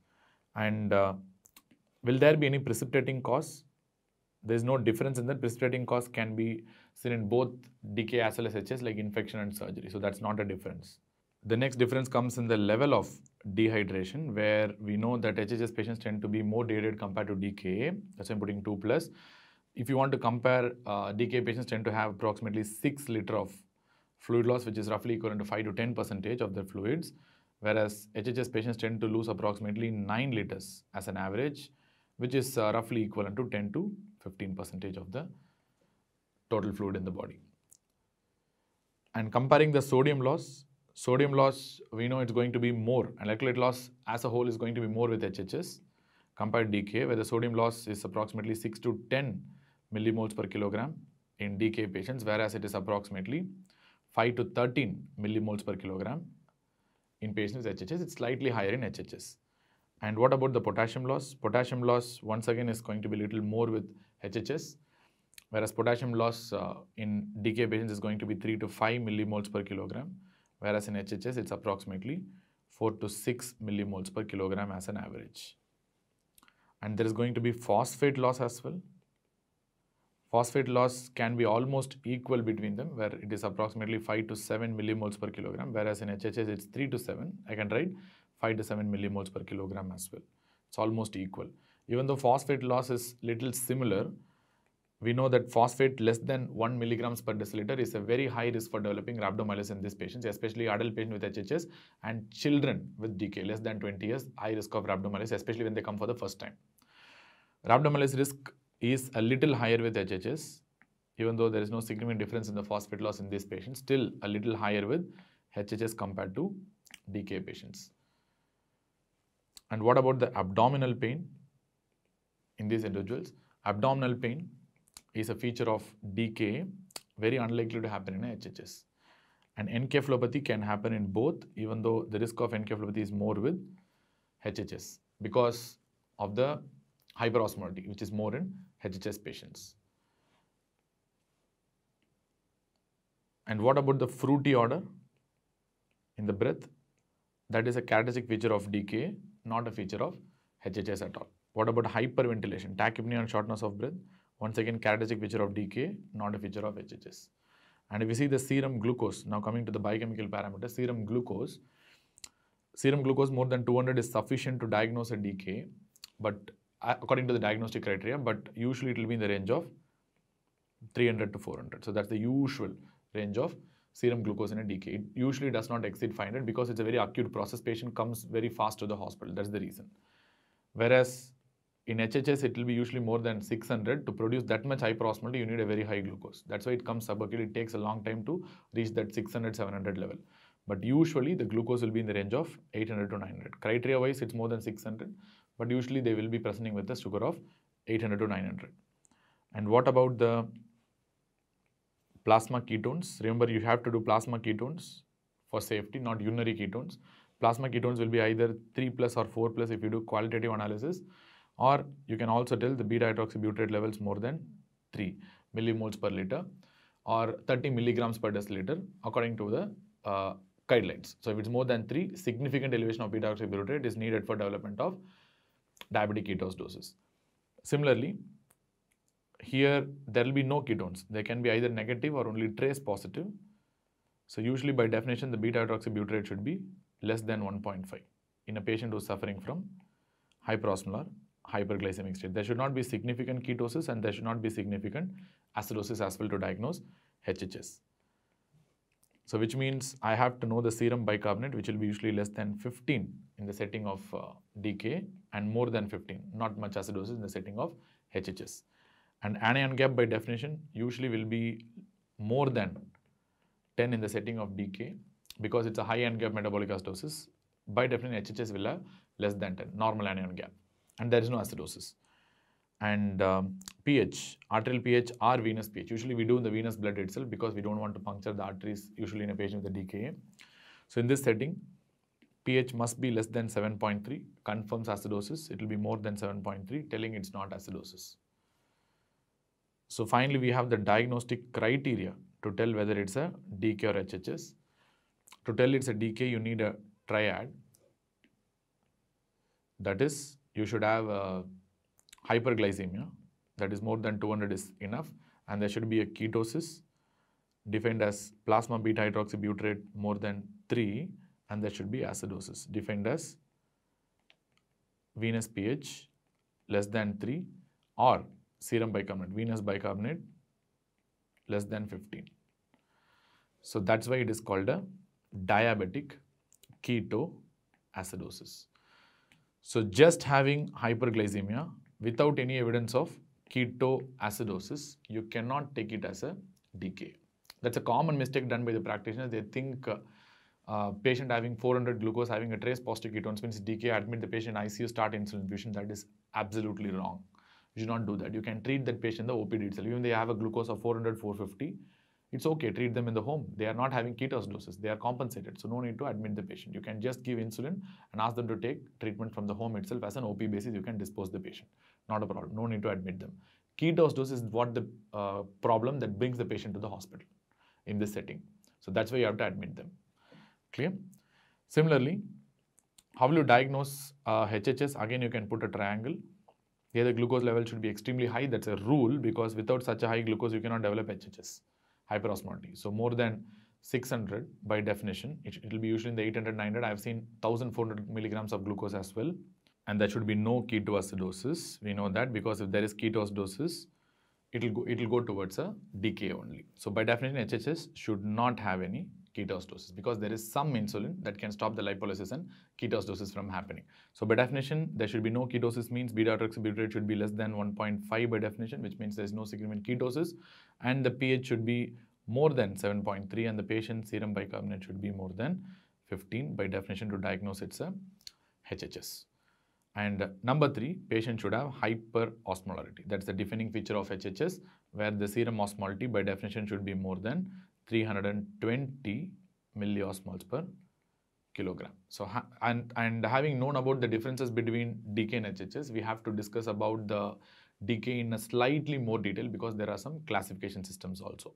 And will there be any precipitating cause? There is no difference in that. Precipitating cause can be seen in both DKA as well as HS, like infection and surgery. So that's not a difference. The next difference comes in the level of dehydration, where we know that HHS patients tend to be more dehydrated compared to DKA. That's why I'm putting 2+. If you want to compare, DKA patients tend to have approximately 6 liters of fluid loss, which is roughly equivalent to 5 to 10% of their fluids, whereas HHS patients tend to lose approximately 9 liters as an average, which is roughly equivalent to 10 to 15% of the total fluid in the body. And comparing the sodium loss, we know it's going to be more, and electrolyte loss as a whole is going to be more with HHS compared to DKA, where the sodium loss is approximately 6 to 10 millimoles per kilogram in DKA patients, whereas it is approximately 5 to 13 millimoles per kilogram in patients with HHS. It's slightly higher in HHS. And what about the potassium loss? Potassium loss, once again, is going to be a little more with HHS, whereas potassium loss in DKA patients is going to be 3 to 5 millimoles per kilogram, whereas in HHS, it's approximately 4 to 6 millimoles per kilogram as an average. And there is going to be phosphate loss as well. Phosphate loss can be almost equal between them, where it is approximately 5 to 7 millimoles per kilogram, whereas in HHS, it's 3 to 7. I can write 5 to 7 millimoles per kilogram as well. It's almost equal. Even though phosphate loss is little similar, we know that phosphate less than 1 milligrams per deciliter is a very high risk for developing rhabdomyolysis in these patients, especially adult patients with HHS and children with DKA less than 20 years, high risk of rhabdomyolysis, especially when they come for the first time. Rhabdomyolysis risk is a little higher with HHS, even though there is no significant difference in the phosphate loss in these patients, still a little higher with HHS compared to DKA patients. And what about the abdominal pain in these individuals? Abdominal pain is a feature of DKA, very unlikely to happen in a HHS. And encephalopathy can happen in both, even though the risk of encephalopathy is more with HHS because of the hyperosmolality, which is more in HHS patients. And what about the fruity odor in the breath? That is a characteristic feature of DKA, not a feature of HHS at all. What about hyperventilation, tachypnea and shortness of breath? Once again, characteristic feature of DKA, not a feature of HHS. And if we see the serum glucose, now coming to the biochemical parameters, serum glucose more than 200 is sufficient to diagnose a DKA, but according to the diagnostic criteria, but usually it will be in the range of 300 to 400. So that's the usual range of serum glucose in a DKA. It usually does not exceed 500 because it's a very acute process. Patient comes very fast to the hospital. That's the reason. Whereas in HHS, it will be usually more than 600. To produce that much hyperosmolality, you need a very high glucose. That's why it comes subacute. It takes a long time to reach that 600, 700 level. but usually the glucose will be in the range of 800 to 900. Criteria wise, it's more than 600, but usually they will be presenting with a sugar of 800 to 900. And what about the plasma ketones? Remember, you have to do plasma ketones for safety, not urinary ketones. Plasma ketones will be either 3 plus or 4 plus if you do qualitative analysis, or you can also tell the beta hydroxybutyrate levels more than 3 millimoles per liter or 30 milligrams per deciliter according to the guidelines. So if it's more than 3, significant elevation of beta hydroxybutyrate is needed for development of diabetic ketoacidosis. Similarly, here there will be no ketones. They can be either negative or only trace positive. So usually by definition, the beta hydroxybutyrate should be less than 1.5 in a patient who is suffering from hyperosmolar hyperglycemic state. There should not be significant ketosis and there should not be significant acidosis as well to diagnose HHS. So which means I have to know the serum bicarbonate, which will be usually less than 15 in the setting of DK and more than 15, not much acidosis in the setting of HHS. And anion gap by definition usually will be more than 10 in the setting of DK because it's a high anion gap metabolic acidosis. By definition, HHS will have less than 10, normal anion gap, and there is no acidosis. And pH, arterial pH or venous pH. Usually we do in the venous blood itself because we don't want to puncture the arteries usually in a patient with a DKA. So in this setting, pH must be less than 7.3, confirms acidosis. It will be more than 7.3, telling it's not acidosis. So finally, we have the diagnostic criteria to tell whether it's a DK or HHS. To tell it's a DK, you need a triad. That is, you should have a hyperglycemia, that is more than 200 is enough, and there should be a ketosis defined as plasma beta hydroxybutyrate more than 3, and there should be acidosis defined as venous pH less than 3 or serum bicarbonate, venous bicarbonate less than 15. So that's why it is called a diabetic ketoacidosis. So just having hyperglycemia without any evidence of ketoacidosis, you cannot take it as a DK. That's a common mistake done by the practitioners. They think patient having 400 glucose, having a trace positive ketones means DK, admit the patient ICU, start insulin infusion. That is absolutely wrong. You should not do that. You can treat that patient in the OPD itself. Even they have a glucose of 400, 450, it's okay, treat them in the home. They are not having ketoacidosis. They are compensated. So no need to admit the patient. You can just give insulin and ask them to take treatment from the home itself. As an OP basis, you can dispose the patient. Not a problem. No need to admit them. Ketoacidosis is what the problem that brings the patient to the hospital in this setting. So that's why you have to admit them. Clear? Similarly, how will you diagnose HHS? Again, you can put a triangle. Here the glucose level should be extremely high. That's a rule because without such a high glucose, you cannot develop HHS, hyperosmolality. So more than 600 by definition, it will be usually in the 800, 900. I've seen 1400 milligrams of glucose as well. And there should be no ketoacidosis. We know that because if there is ketoacidosis, it will go towards a decay only. So by definition, HHS should not have any ketoacidosis because there is some insulin that can stop the lipolysis and ketoacidosis from happening. So by definition, there should be no ketosis, means beta hydroxybutyrate should be less than 1.5 by definition, which means there is no significant ketosis, and the pH should be more than 7.3 and the patient's serum bicarbonate should be more than 15 by definition to diagnose it's a HHS. And number 3, patient should have hyperosmolarity. That's the defining feature of HHS, where the serum osmolality by definition should be more than 320 milliosmoles per kilogram. So, and having known about the differences between DK and HHS, we have to discuss about the DK in a slightly more detail because there are some classification systems also.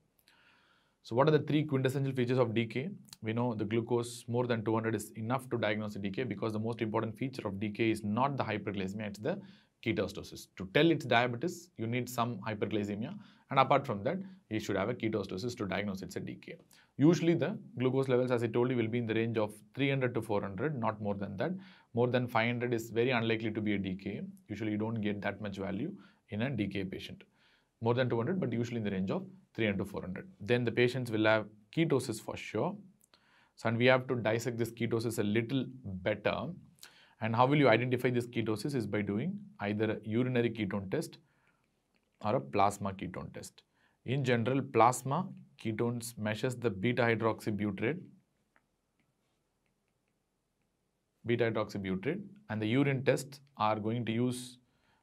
So what are the 3 quintessential features of DK? We know the glucose more than 200 is enough to diagnose the DK because the most important feature of DK is not the hyperglycemia, it's the ketoacidosis. To tell it's diabetes, you need some hyperglycemia, and apart from that, you should have a ketoacidosis to diagnose it's a DK. Usually the glucose levels, as I told you, will be in the range of 300 to 400, not more than that. More than 500 is very unlikely to be a DK. Usually you don't get that much value in a DK patient. More than 200, but usually in the range of 300 to 400. Then the patients will have ketosis for sure. So, and we have to dissect this ketosis a little better. And how will you identify this ketosis is by doing either a urinary ketone test or a plasma ketone test. In general, plasma ketones measures the beta hydroxybutyrate beta-hydroxybutyrate, and the urine tests are going to use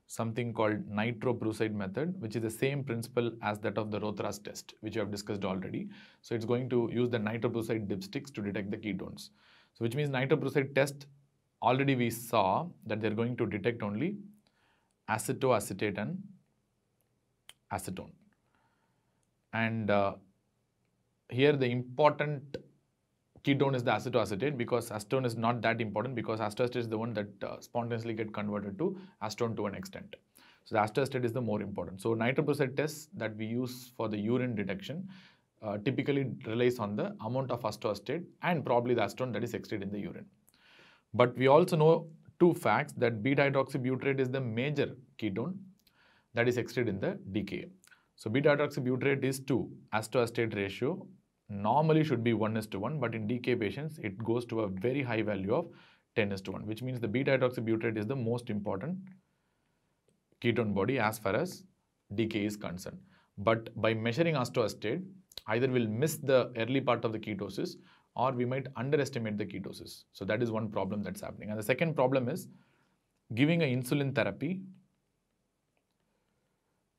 something called nitroprusside method, which is the same principle as that of the Rothera's test, which you have discussed already. So it's going to use the nitroprusside dipsticks to detect the ketones. So which means nitroprusside test, already we saw that they're going to detect only acetoacetate and acetone. And here the important ketone is the acetoacetate, because acetone is not that important, because acetoacetate is the one that spontaneously get converted to acetone to an extent. So the acetoacetate is the more important. So nitroprusside tests that we use for the urine detection typically relies on the amount of acetoacetate and probably the acetone that is excreted in the urine. But we also know two facts, that beta-hydroxybutyrate is the major ketone that is excreted in the DKA. So beta-hydroxybutyrate is 2. Acetoacetate ratio normally should be 1:1, but in DKA patients it goes to a very high value of 10:1, which means the beta-hydroxybutyrate is the most important ketone body as far as DKA is concerned. But by measuring acetoacetate, either we'll miss the early part of the ketosis or we might underestimate the ketosis. So that is one problem that's happening. And the second problem is giving an insulin therapy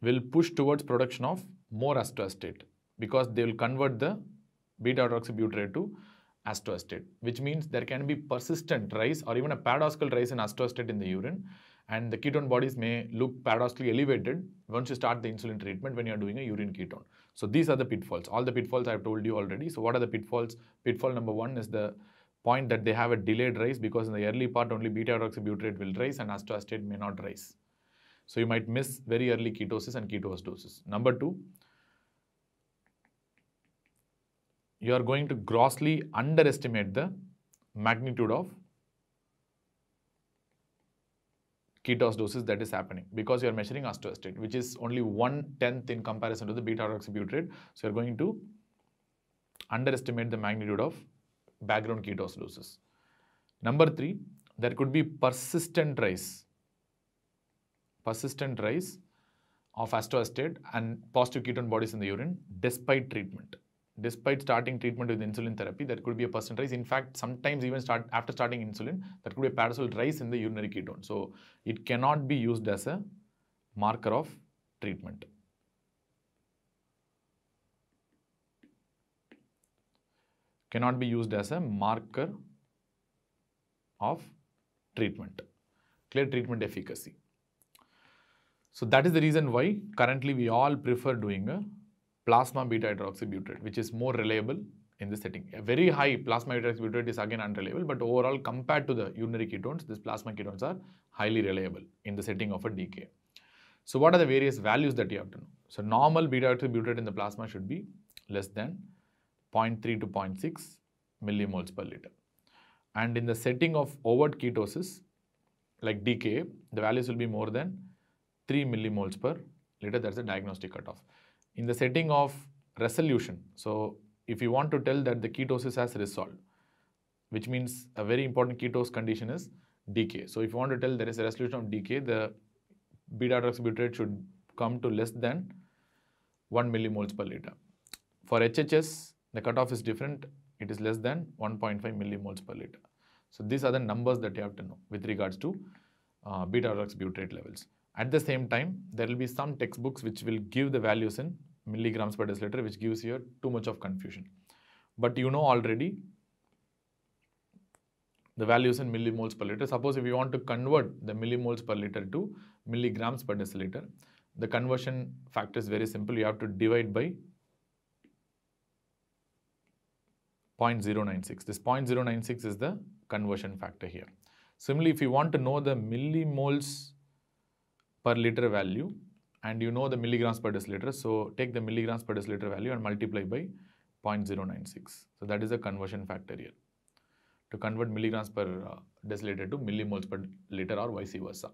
will push towards production of more acetoacetate, because they will convert the beta-hydroxybutyrate to acetoacetate, which means there can be persistent rise or even a paradoxical rise in acetoacetate in the urine, and the ketone bodies may look paradoxically elevated once you start the insulin treatment when you are doing a urine ketone. So these are the pitfalls. All the pitfalls I have told you already. So what are the pitfalls? Pitfall number 1 is the point that they have a delayed rise, because in the early part only beta-hydroxybutyrate will rise and acetoacetate may not rise. So you might miss very early ketosis and ketoacidosis. Number 2, you are going to grossly underestimate the magnitude of ketoacidosis that is happening, because you are measuring acetoacetate, which is only 1/10 in comparison to the beta-hydroxybutyrate. So you are going to underestimate the magnitude of background ketoacidosis. Number 3, there could be persistent rise of acetoacetate and positive ketone bodies in the urine despite treatment. Despite starting treatment with insulin therapy, there could be a persistent rise. In fact, sometimes even after starting insulin, there could be a paradoxical rise in the urinary ketone. So it cannot be used as a marker of treatment. Cannot be used as a marker of treatment. Clear treatment efficacy. So that is the reason why currently we all prefer doing a plasma beta-hydroxybutyrate, which is more reliable in this setting. A very high plasma beta-hydroxybutyrate is again unreliable, but overall compared to the urinary ketones, these plasma ketones are highly reliable in the setting of a DKA. So what are the various values that you have to know? So normal beta-hydroxybutyrate in the plasma should be less than 0.3 to 0.6 millimoles per liter. And in the setting of overt ketosis, like DKA, the values will be more than 3 millimoles per liter. That's the diagnostic cutoff. In the setting of resolution, so if you want to tell that the ketosis has resolved, which means a very important ketose condition is DKA. So if you want to tell there is a resolution of DKA, the beta-hydroxybutyrate should come to less than 1 millimoles per liter. For HHS, the cutoff is different. It is less than 1.5 millimoles per liter. So these are the numbers that you have to know with regards to beta-hydroxybutyrate levels. At the same time, there will be some textbooks which will give the values in milligrams per deciliter, which gives you too much of confusion. But you know already the values in millimoles per liter. Suppose if you want to convert the millimoles per liter to milligrams per deciliter, the conversion factor is very simple. You have to divide by 0.096. This 0.096 is the conversion factor here. Similarly, if you want to know the millimoles per liter value and you know the milligrams per deciliter, so take the milligrams per deciliter value and multiply by 0.096. So that is the conversion factor here, to convert milligrams per deciliter to millimoles per liter or vice versa.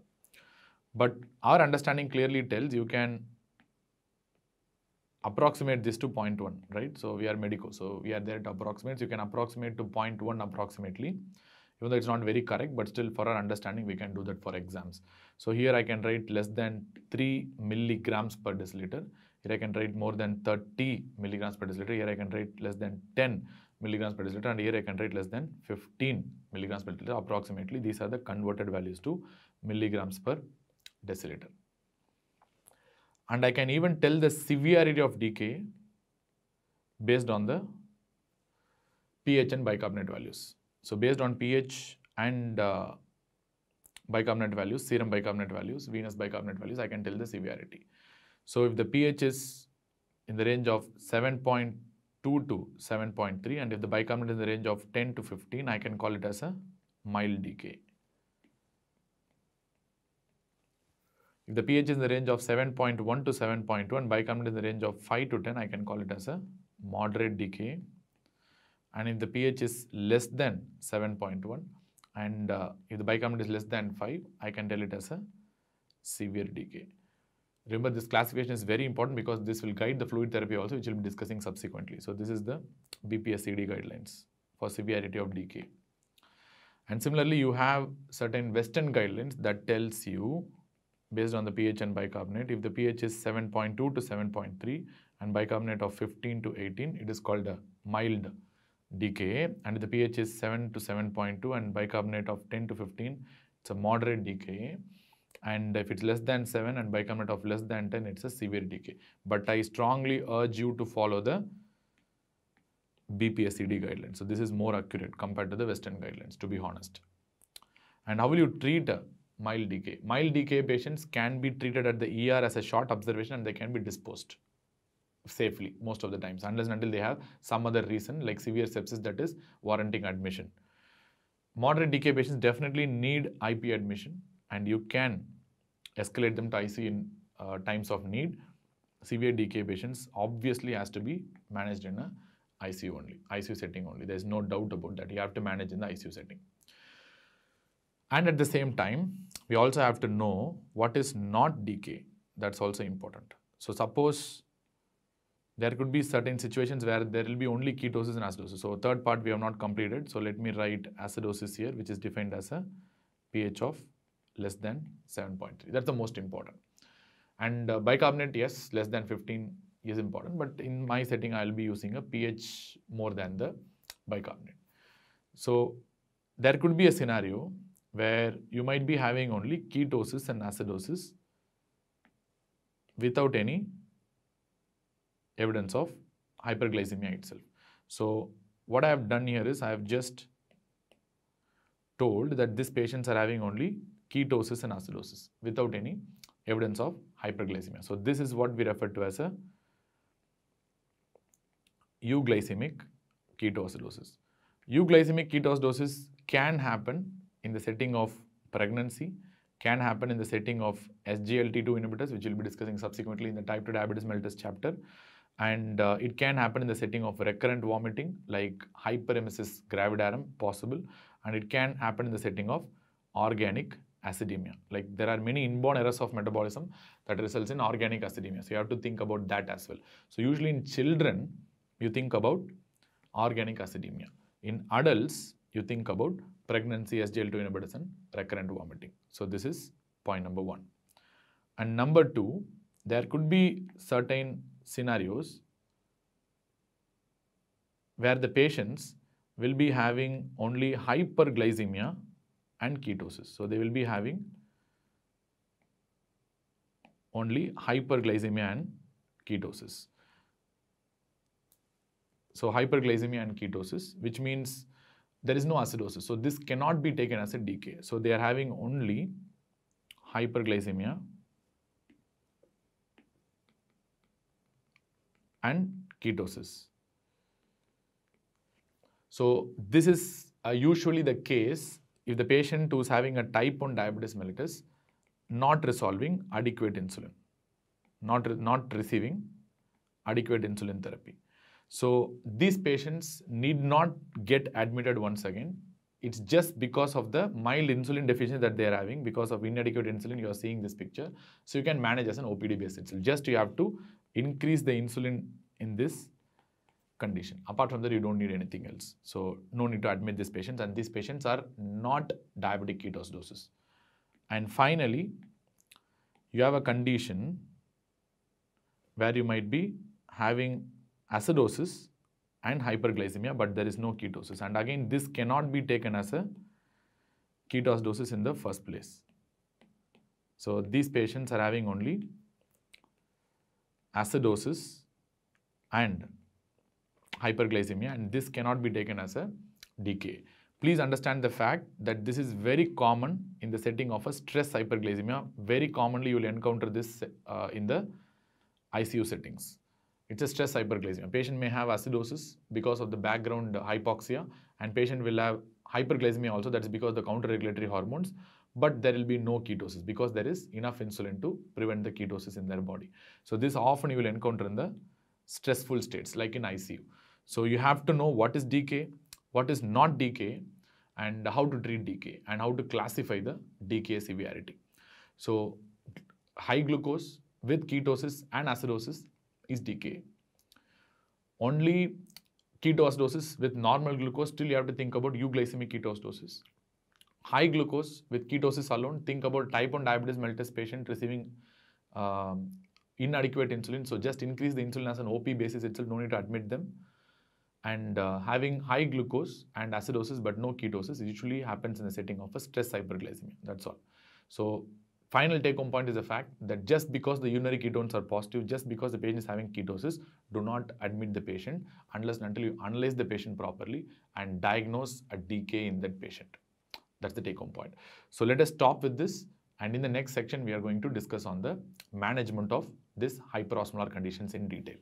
But our understanding clearly tells you can approximate this to 0.1, right? So we are medico, so we are there to approximate. So you can approximate to 0.1 approximately, even though it's not very correct, but still for our understanding, we can do that for exams. So here I can write less than 3 milligrams per deciliter. Here I can write more than 30 milligrams per deciliter. Here I can write less than 10 milligrams per deciliter, and here I can write less than 15 milligrams per deciliter approximately. These are the converted values to milligrams per deciliter. And I can even tell the severity of decay based on the pH and bicarbonate values. So based on pH and bicarbonate values, serum bicarbonate values, venous bicarbonate values, I can tell the severity. So if the pH is in the range of 7.2 to 7.3, and if the bicarbonate is in the range of 10 to 15, I can call it as a mild decay. If the pH is in the range of 7.1 to 7.2 and bicarbonate is in the range of 5 to 10, I can call it as a moderate decay. And if the pH is less than 7.1 and if the bicarbonate is less than 5, I can tell it as a severe decay. Remember, this classification is very important because this will guide the fluid therapy also, which we'll be discussing subsequently. So this is the BPSCD guidelines for severity of decay. And similarly, you have certain Western guidelines that tells you based on the pH and bicarbonate, if the pH is 7.2 to 7.3 and bicarbonate of 15 to 18, it is called a mild decay. And if the pH is 7 to 7.2 and bicarbonate of 10 to 15, it's a moderate decay. And if it's less than 7 and bicarbonate of less than 10, it's a severe decay. But I strongly urge you to follow the BPSCD guidelines. So this is more accurate compared to the Western guidelines, to be honest. And how will you treat a mild decay? Mild decay patients can be treated at the ER as a short observation and they can be disposed safely most of the times, unless and until they have some other reason like severe sepsis that is warranting admission. Moderate decay patients definitely need IP admission, and you can escalate them to ICU in times of need. Severe decay patients obviously has to be managed in a ICU only, ICU setting only. There is no doubt about that. You have to manage in the ICU setting. And at the same time, we also have to know what is not decay. That's also important. So suppose there could be certain situations where there will be only ketosis and acidosis. So third part we have not completed. So let me write acidosis here, which is defined as a pH of less than 7.3. That's the most important. And bicarbonate, yes, less than 15 is important. But in my setting, I'll be using a pH more than the bicarbonate. So there could be a scenario where you might be having only ketosis and acidosis without any evidence of hyperglycemia itself. So what I have done here is I have just told that these patients are having only ketosis and acidosis without any evidence of hyperglycemia. So this is what we refer to as a euglycemic ketoacidosis. Euglycemic ketoacidosis can happen in the setting of pregnancy, can happen in the setting of SGLT2 inhibitors, which we'll be discussing subsequently in the type 2 diabetes mellitus chapter. And it can happen in the setting of recurrent vomiting like hyperemesis gravidarum possible, and it can happen in the setting of organic acidemia. Like there are many inborn errors of metabolism that results in organic acidemia. So you have to think about that as well. So usually in children, you think about organic acidemia. In adults, you think about pregnancy, SGLT2 inhibitors and recurrent vomiting. So this is point number 1. And number 2, there could be certain scenarios where the patients will be having only hyperglycemia and ketosis. So they will be having only hyperglycemia and ketosis. So hyperglycemia and ketosis, which means there is no acidosis. So this cannot be taken as a decay. So they are having only hyperglycemia and ketosis. So this is usually the case if the patient who is having a type 1 diabetes mellitus not resolving adequate insulin, not receiving adequate insulin therapy. So these patients need not get admitted once again. It's just because of the mild insulin deficiency that they are having. Because of inadequate insulin, you are seeing this picture. So you can manage as an OPD based insulin. Just you have to increase the insulin in this condition. Apart from that, you don't need anything else. So no need to admit these patients, and these patients are not diabetic ketoacidosis. And finally, you have a condition where you might be having acidosis and hyperglycemia, but there is no ketosis. And again, this cannot be taken as a ketoacidosis in the first place. So these patients are having only acidosis and hyperglycemia, and this cannot be taken as a DKA. Please understand the fact that this is very common in the setting of a stress hyperglycemia. Very commonly you will encounter this in the ICU settings. It's a stress hyperglycemia. Patient may have acidosis because of the background hypoxia, and patient will have hyperglycemia also. That is because of the counter-regulatory hormones, but there will be no ketosis because there is enough insulin to prevent the ketosis in their body. So this often you will encounter in the stressful states like in ICU. So you have to know what is DKA, what is not DKA, and how to treat DKA and how to classify the DKA severity. So high glucose with ketosis and acidosis is DKA. Only ketoacidosis with normal glucose, still you have to think about euglycemic ketoacidosis. High glucose with ketosis alone, think about type 1 diabetes mellitus patient receiving inadequate insulin. So just increase the insulin as an OP basis itself, no need to admit them. And having high glucose and acidosis but no ketosis usually happens in the setting of a stress hyperglycemia. That's all. So final take home point is the fact that just because the urinary ketones are positive, just because the patient is having ketosis, do not admit the patient unless and until you analyze the patient properly and diagnose a DKA in that patient. That's the take home point. So let us stop with this, and in the next section we are going to discuss on the management of this hyperosmolar conditions in detail.